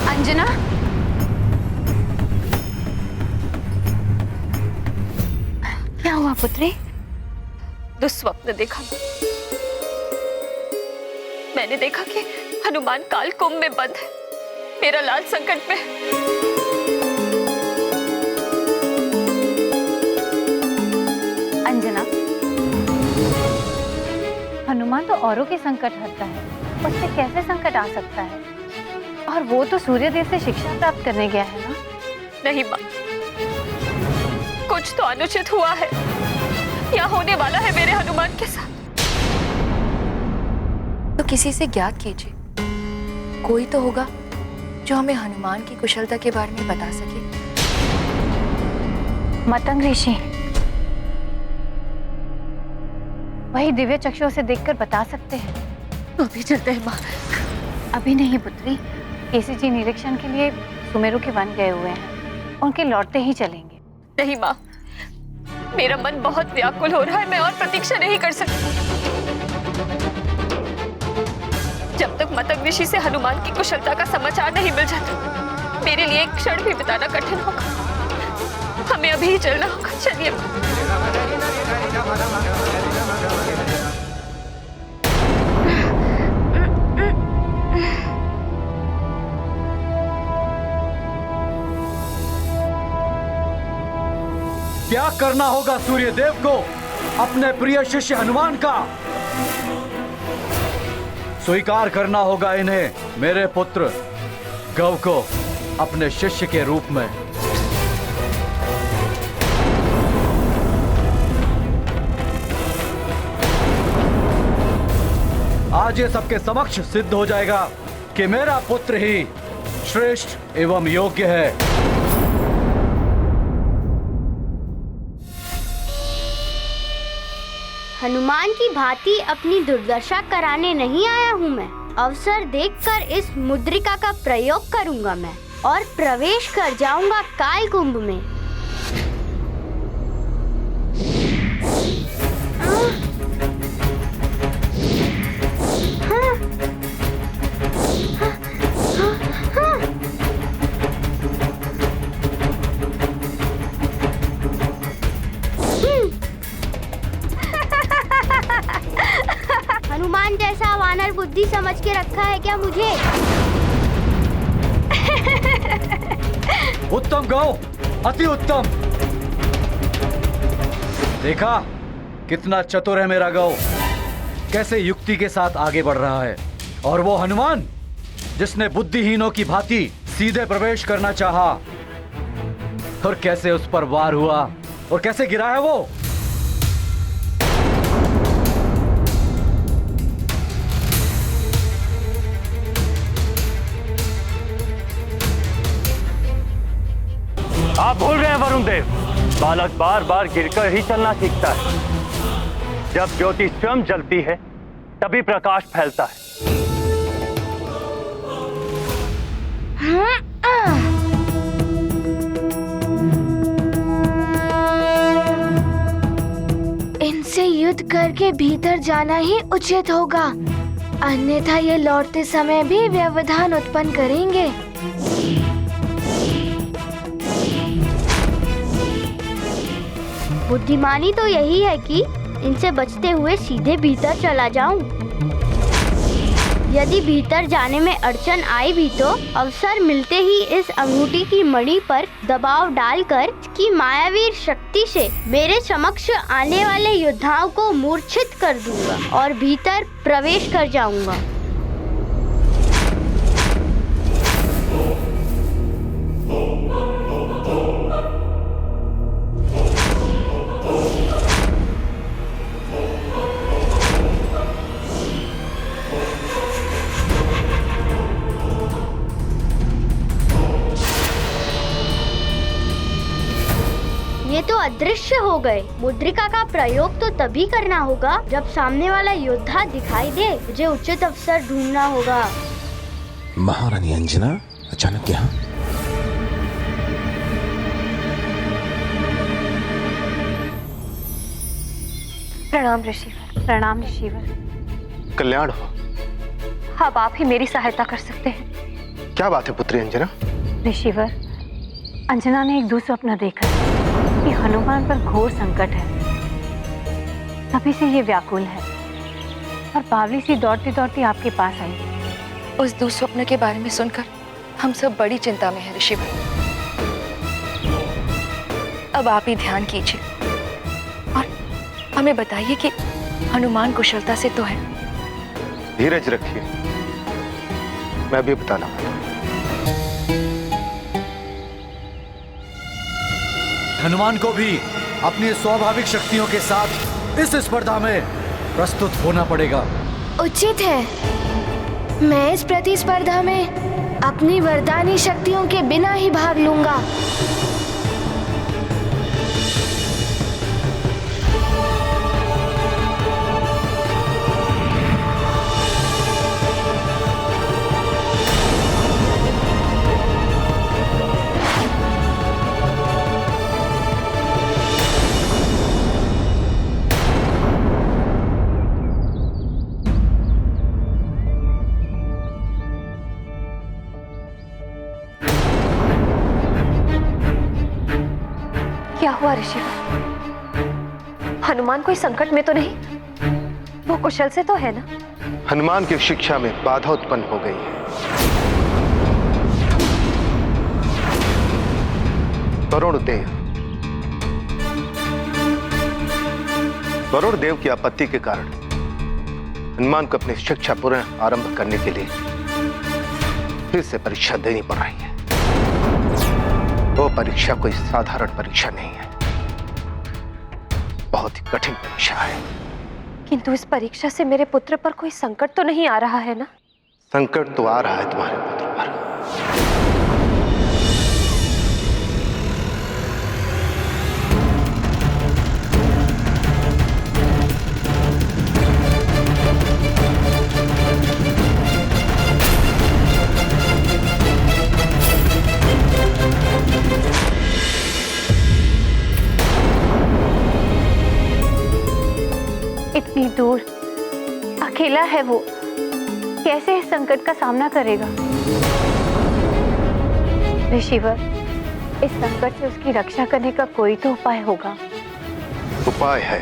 अंजना, क्या हुआ पुत्री? दुस्वप्न देखा। मैंने देखा कि हनुमान काल कुंभ में बंद है, मेरा लाल संकट में। अंजना, हनुमान तो औरों के संकट हरता है, उससे कैसे संकट आ सकता है? और वो तो सूर्यदेव से शिक्षा प्राप्त करने गया है ना? नहीं माँ, कुछ तो अनुचित हुआ है या होने वाला है मेरे हनुमान के साथ। तो किसी से ज्ञात कीजिए, कोई तो होगा जो हमें हनुमान की कुशलता के बारे में बता सके। मतंग ऋषि, वही दिव्य चक्षुओं से देखकर बता सकते हैं। तो अभी चलते हैं माँ। अभी नहीं पुत्री, केसी जी निरीक्षण के लिए सुमेरु के वन गए हुए हैं, उनके लौटते ही चलेंगे। नहीं माँ, मेरा मन बहुत व्याकुल हो रहा है, मैं और प्रतीक्षा नहीं कर सकती। जब तक मतंग ऋषि से हनुमान की कुशलता का समाचार नहीं मिल जाता, मेरे लिए एक क्षण भी बिताना कठिन होगा। हमें अभी ही चलना होगा। चलिए। त्याग करना होगा सूर्यदेव को अपने प्रिय शिष्य हनुमान का। स्वीकार करना होगा इन्हें, मेरे पुत्र गौ को अपने शिष्य के रूप में। आज ये सबके समक्ष सिद्ध हो जाएगा कि मेरा पुत्र ही श्रेष्ठ एवं योग्य है। हनुमान की भांति अपनी दुर्दशा कराने नहीं आया हूँ मैं। अवसर देखकर इस मुद्रिका का प्रयोग करूंगा मैं और प्रवेश कर जाऊंगा काल कुंभ में। हनुमान जैसा वानर बुद्धि समझ के रखा है क्या मुझे? उत्तम गौ, अति उत्तम। देखा कितना चतुर है मेरा गौ, कैसे युक्ति के साथ आगे बढ़ रहा है। और वो हनुमान जिसने बुद्धिहीनों की भांति सीधे प्रवेश करना चाहा, और कैसे उस पर वार हुआ और कैसे गिरा है वो। आप भूल रहे हैं वरुण देव, बालक बार बार गिरकर ही चलना सीखता है। जब ज्योति स्वयं जलती है तभी प्रकाश फैलता है। करके भीतर जाना ही उचित होगा, अन्यथा ये लौटते समय भी व्यवधान उत्पन्न करेंगे। बुद्धिमानी तो यही है कि इनसे बचते हुए सीधे भीतर चला जाऊं। यदि भीतर जाने में अड़चन आई भी तो अवसर मिलते ही इस अंगूठी की मणि पर दबाव डालकर इसकी मायावी शक्ति से मेरे समक्ष आने वाले योद्धाओं को मूर्छित कर दूंगा और भीतर प्रवेश कर जाऊंगा। ये तो अदृश्य हो गए। मुद्रिका का प्रयोग तो तभी करना होगा जब सामने वाला योद्धा दिखाई दे। मुझे उचित अवसर ढूंढना होगा। महारानी अंजना अचानक यहाँ? प्रणाम ऋषिवर। प्रणाम ऋषिवर। कल्याण हो। अब आप ही मेरी सहायता कर सकते हैं। क्या बात है पुत्री अंजना? ऋषिवर, अंजना ने एक दूसरा देखा कि हनुमान पर घोर संकट है। तभी से ये व्याकुल है और बावली सी दौड़ती दौड़ती आपके पास आई। उस दुस्वप्न के बारे में सुनकर हम सब बड़ी चिंता में हैं ऋषिवर। अब आप ही ध्यान कीजिए और हमें बताइए कि हनुमान कुशलता से तो है। धीरज रखिए, मैं अभी बताना। हनुमान को भी अपनी स्वाभाविक शक्तियों के साथ इस स्पर्धा में प्रस्तुत होना पड़ेगा। उचित है। मैं इस प्रतिस्पर्धा में अपनी वरदानी शक्तियों के बिना ही भाग लूंगा। क्या हुआ ऋषिवर? हनुमान कोई संकट में तो नहीं? वो कुशल से तो है ना? हनुमान की शिक्षा में बाधा उत्पन्न हो गई है। वरुण देव की आपत्ति के कारण हनुमान को अपनी शिक्षा पुनः आरंभ करने के लिए फिर से परीक्षा देनी पड़ रही है। वो परीक्षा कोई साधारण परीक्षा नहीं है, बहुत ही कठिन परीक्षा है। किंतु इस परीक्षा से मेरे पुत्र पर कोई संकट तो नहीं आ रहा है ना? संकट तो आ रहा है तुम्हारे पुत्र पर। इतनी दूर अकेला है वो, कैसे इस संकट का सामना करेगा? ऋषिवर, इस संकट से उसकी रक्षा करने का कोई तो उपाय होगा। उपाय है।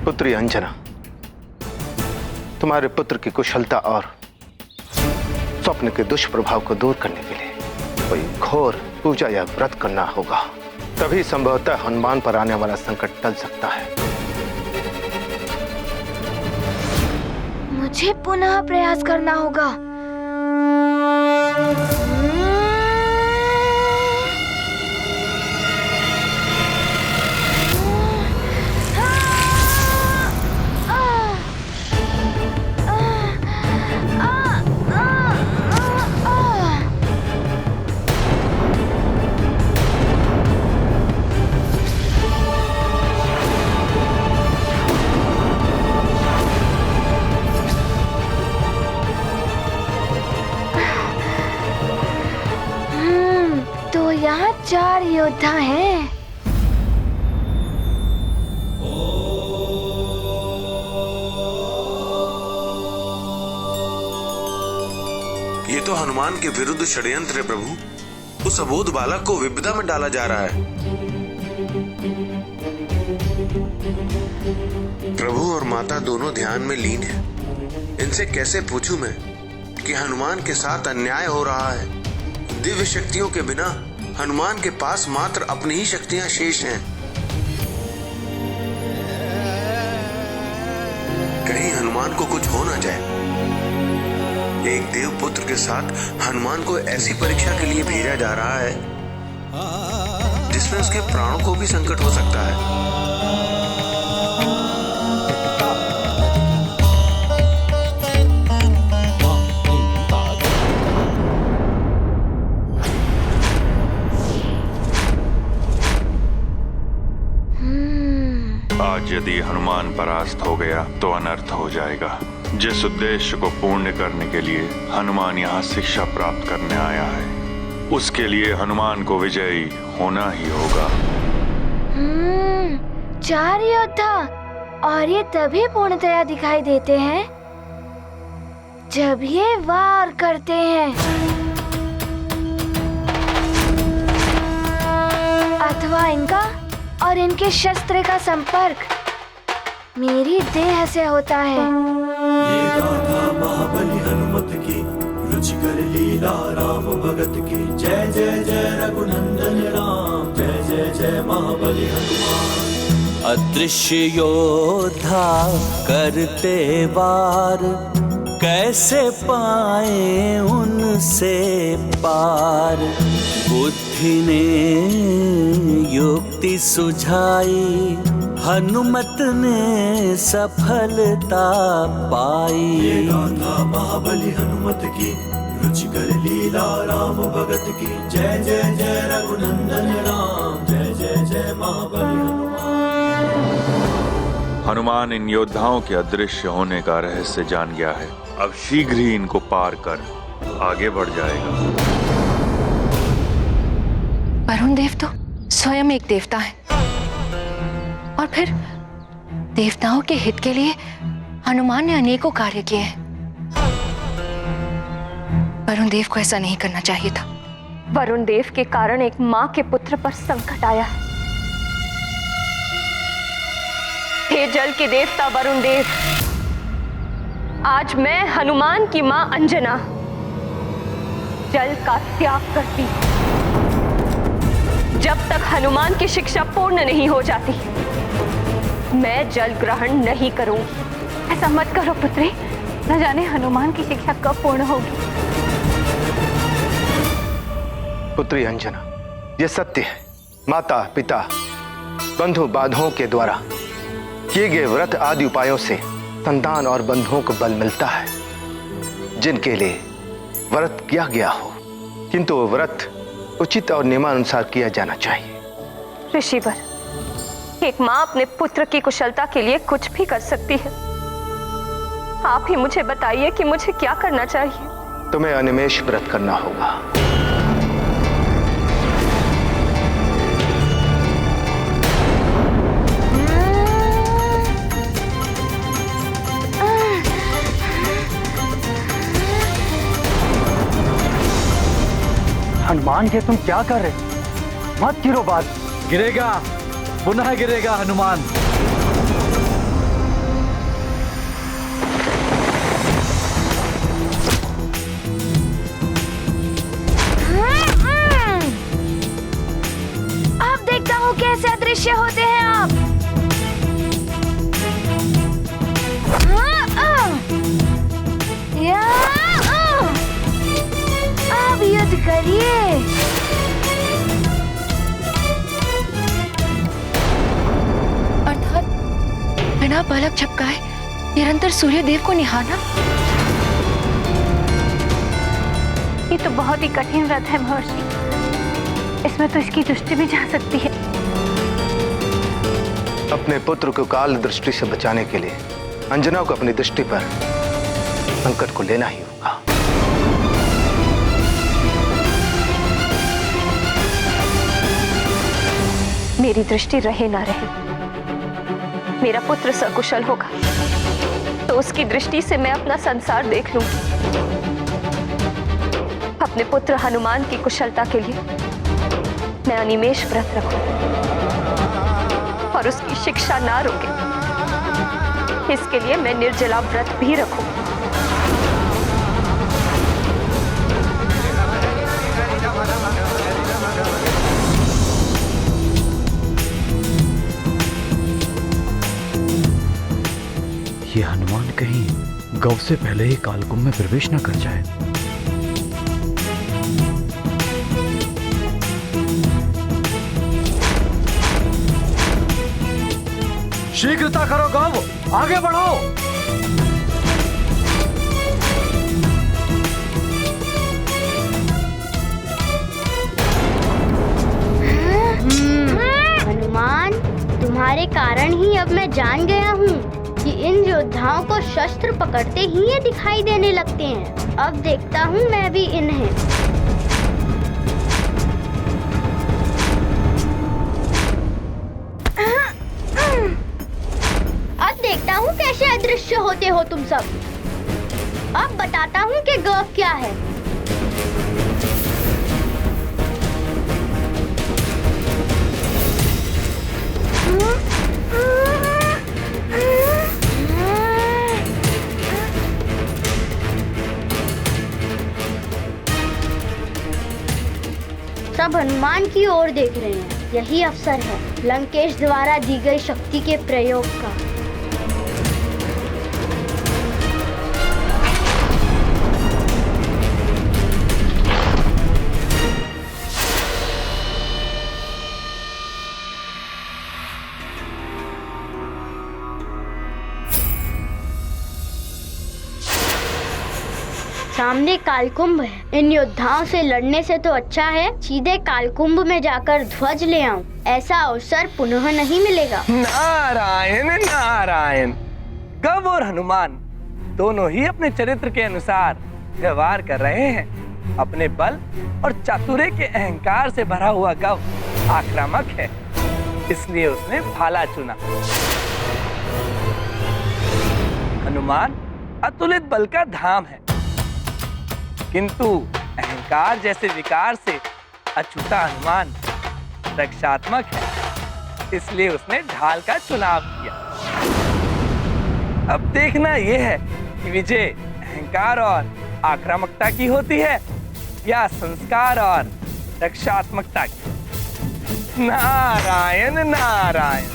पुत्री अंजना, तुम्हारे पुत्र की कुशलता और स्वप्न के दुष्प्रभाव को दूर करने के लिए कोई घोर पूजा या व्रत करना होगा, तभी संभवतः हनुमान पर आने वाला संकट टल सकता है। मुझे पुनः प्रयास करना होगा। 4 योद्धा हैं। ये तो हनुमान के विरुद्ध षड्यंत्र है प्रभु। उस अबोध बालक को विपदा में डाला जा रहा है। प्रभु और माता दोनों ध्यान में लीन हैं। इनसे कैसे पूछूं मैं कि हनुमान के साथ अन्याय हो रहा है। दिव्य शक्तियों के बिना हनुमान के पास मात्र अपनी ही शक्तियां शेष हैं। कहीं हनुमान को कुछ हो ना जाए। एक देव पुत्र के साथ हनुमान को ऐसी परीक्षा के लिए भेजा जा रहा है जिसमें उसके प्राणों को भी संकट हो सकता है। आज यदि हनुमान परास्त हो गया तो अनर्थ हो जाएगा। जिस उद्देश्य को पूर्ण करने के लिए हनुमान यहाँ शिक्षा प्राप्त करने आया है, उसके लिए हनुमान को विजयी होना ही होगा। 4 योद्धा, और ये तभी पूर्णतया दिखाई देते हैं जब ये वार करते हैं, अथवा इनका और इनके शस्त्र का संपर्क मेरी देह से होता है। ये गाथा महाबली हनुमत की, रुचिकर लीला राम भगत की। जय जय जय रघुनंदन राम, जय जय जय महाबली हनुमान। अदृश्य योद्धा करते वार, कैसे पाए उनसे पार। बुद्धि ने युक्ति सुझाई, हनुमत ने सफलता पाई। ये गाथा महाबली हनुमत की, रुचिकर लीला राम भगत की। जय जय जय रघुनंदन राम, जय जय जय महाबली हनुमान। हनुमान इन योद्धाओं के अदृश्य होने का रहस्य जान गया है। अब शीघ्र ही इनको पार कर आगे बढ़ जाएगा। वरुण देव तो स्वयं एक देवता है, और फिर देवताओं के हित के लिए हनुमान ने अनेकों कार्य किए हैं। वरुण देव को ऐसा नहीं करना चाहिए था। वरुण देव के कारण एक माँ के पुत्र पर संकट आया है। हे जल के देवता वरुण देव, आज मैं हनुमान की माँ अंजना जल का त्याग करती हूँ। जब तक हनुमान की शिक्षा पूर्ण नहीं हो जाती, मैं जल ग्रहण नहीं करूंगी। ऐसा मत करो पुत्री, न जाने हनुमान की शिक्षा कब पूर्ण होगी। पुत्री अंजना, ये सत्य है। माता पिता बंधु बांधवों के द्वारा किए गए व्रत आदि उपायों से संतान और बंधुओं को बल मिलता है, जिनके लिए व्रत किया गया हो, किंतु वो व्रत उचित और नियमानुसार किया जाना चाहिए। ऋषिवर, एक माँ अपने पुत्र की कुशलता के लिए कुछ भी कर सकती है। आप ही मुझे बताइए कि मुझे क्या करना चाहिए। तुम्हें अनिमेष व्रत करना होगा। हनुमान जी तुम क्या कर रहे? मत गिरो बात। गिरेगा, पुनः गिरेगा हनुमान। अब देखता हूँ कैसे अदृश्य होते हैं आप। अब युद्ध करिए। अर्थात बिना पलक झपकाए निरंतर सूर्य देव को निहारना। ये तो बहुत ही कठिन व्रत है महर्षि। इसमें तो इसकी दृष्टि भी जा सकती है। अपने पुत्र को काल दृष्टि से बचाने के लिए अंजना को अपनी दृष्टि पर संकट को लेना ही होगा। मेरी दृष्टि रहे ना रहे, मेरा पुत्र सकुशल होगा तो उसकी दृष्टि से मैं अपना संसार देख लूंगी। अपने पुत्र हनुमान की कुशलता के लिए मैं अनिमेष व्रत रखूं और उसकी शिक्षा ना रोके, इसके लिए मैं निर्जला व्रत भी रखूं। ये हनुमान कहीं गौ से पहले ही कालकुंभ में प्रवेश न कर जाए। शीघ्रता करो गौ, आगे बढ़ो। हनुमान, तुम्हारे कारण ही अब मैं जान गया हूँ कि इन योद्धाओं को शस्त्र पकड़ते ही ये दिखाई देने लगते हैं। अब देखता हूँ मैं भी इन्हें। अब देखता हूँ कैसे अदृश्य होते हो तुम सब। अब बताता हूँ कि गौ क्या है। सब हनुमान की ओर देख रहे हैं। यही अवसर है लंकेश द्वारा दी गई शक्ति के प्रयोग का। सामने कालकुंभ है। इन योद्धाओं से लड़ने से तो अच्छा है सीधे कालकुंभ में जाकर ध्वज ले आऊं। ऐसा अवसर पुनः नहीं मिलेगा। नारायण नारायण। गव और हनुमान दोनों ही अपने चरित्र के अनुसार व्यवहार कर रहे हैं। अपने बल और चातुर्य के अहंकार से भरा हुआ गव आक्रामक है, इसलिए उसने भाला चुना। हनुमान अतुलित बल का धाम है, किंतु अहंकार जैसे विकार से अछूता हनुमान रक्षात्मक है, इसलिए उसने ढाल का चुनाव किया। अब देखना यह है कि विजय अहंकार और आक्रामकता की होती है या संस्कार और रक्षात्मकता की। नारायण नारायण।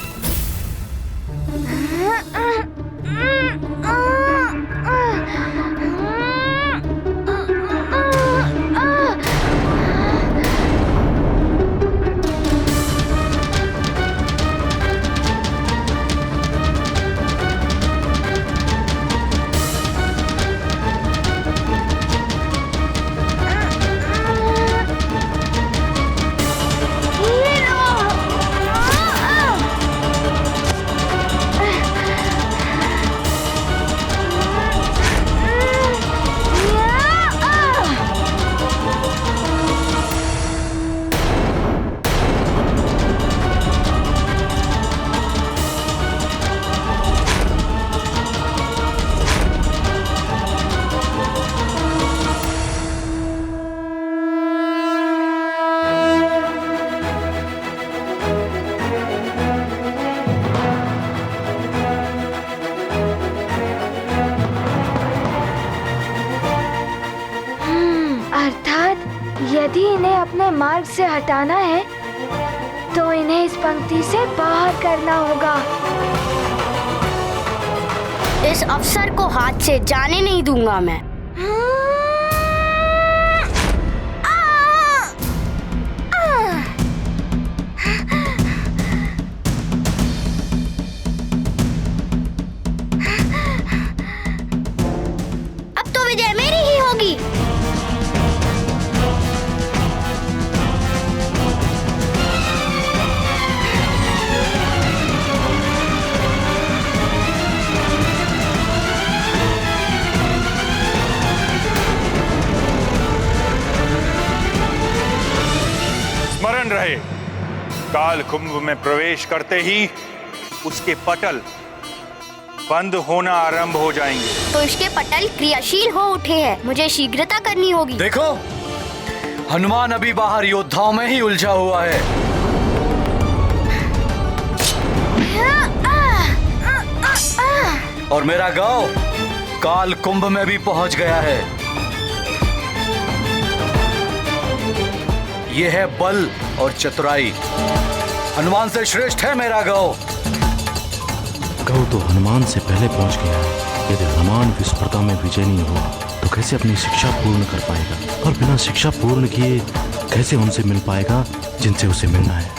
यदि इन्हें अपने मार्ग से हटाना है तो इन्हें इस पंक्ति से बाहर करना होगा। इस अवसर को हाथ से जाने नहीं दूंगा मैं। अब तो विजय मेरी ही होगी। काल कुंभ में प्रवेश करते ही उसके पटल बंद होना आरंभ हो जाएंगे। तो इसके पटल क्रियाशील हो उठे हैं, मुझे शीघ्रता करनी होगी। देखो, हनुमान अभी बाहर योद्धाओं में ही उलझा हुआ है। और मेरा गांव काल कुंभ में भी पहुंच गया है। यह है बल और चतुराई। हनुमान से श्रेष्ठ है मेरा गांव। गौ तो हनुमान से पहले पहुंच गया है। यदि हनुमान विस्पर्धा में विजय नहीं हुआ तो कैसे अपनी शिक्षा पूर्ण कर पाएगा, और बिना शिक्षा पूर्ण किए कैसे उनसे मिल पाएगा जिनसे उसे मिलना है।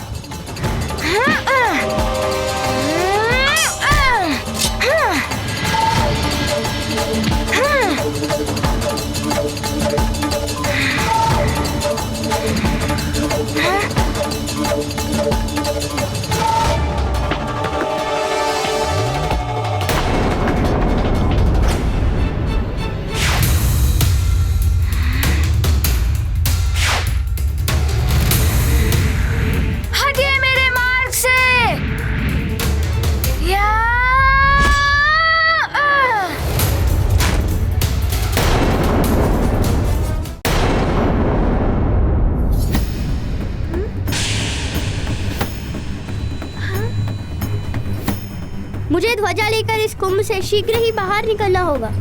मुझे ध्वजा लेकर इस कुंभ से शीघ्र ही बाहर निकलना होगा।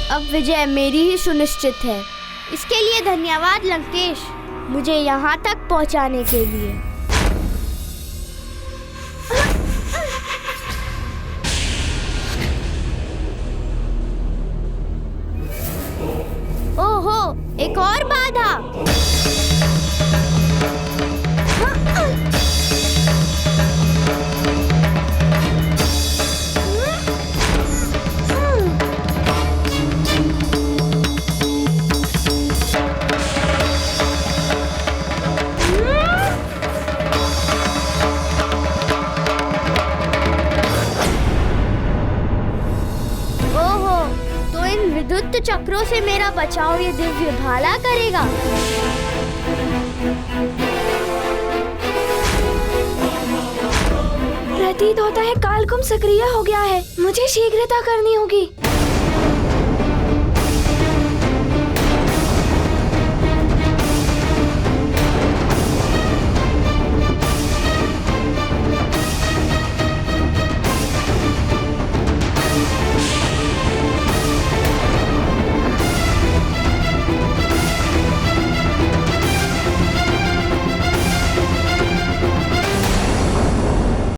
अब विजय मेरी ही सुनिश्चित है। इसके लिए धन्यवाद लंकेश, मुझे यहाँ तक पहुँचाने के लिए। ओहो, एक और बाधा। विद्युत चक्रों से मेरा बचाव ये दिव्य भाला करेगा। प्रतीत होता है कालकुंभ सक्रिय हो गया है, मुझे शीघ्रता करनी होगी।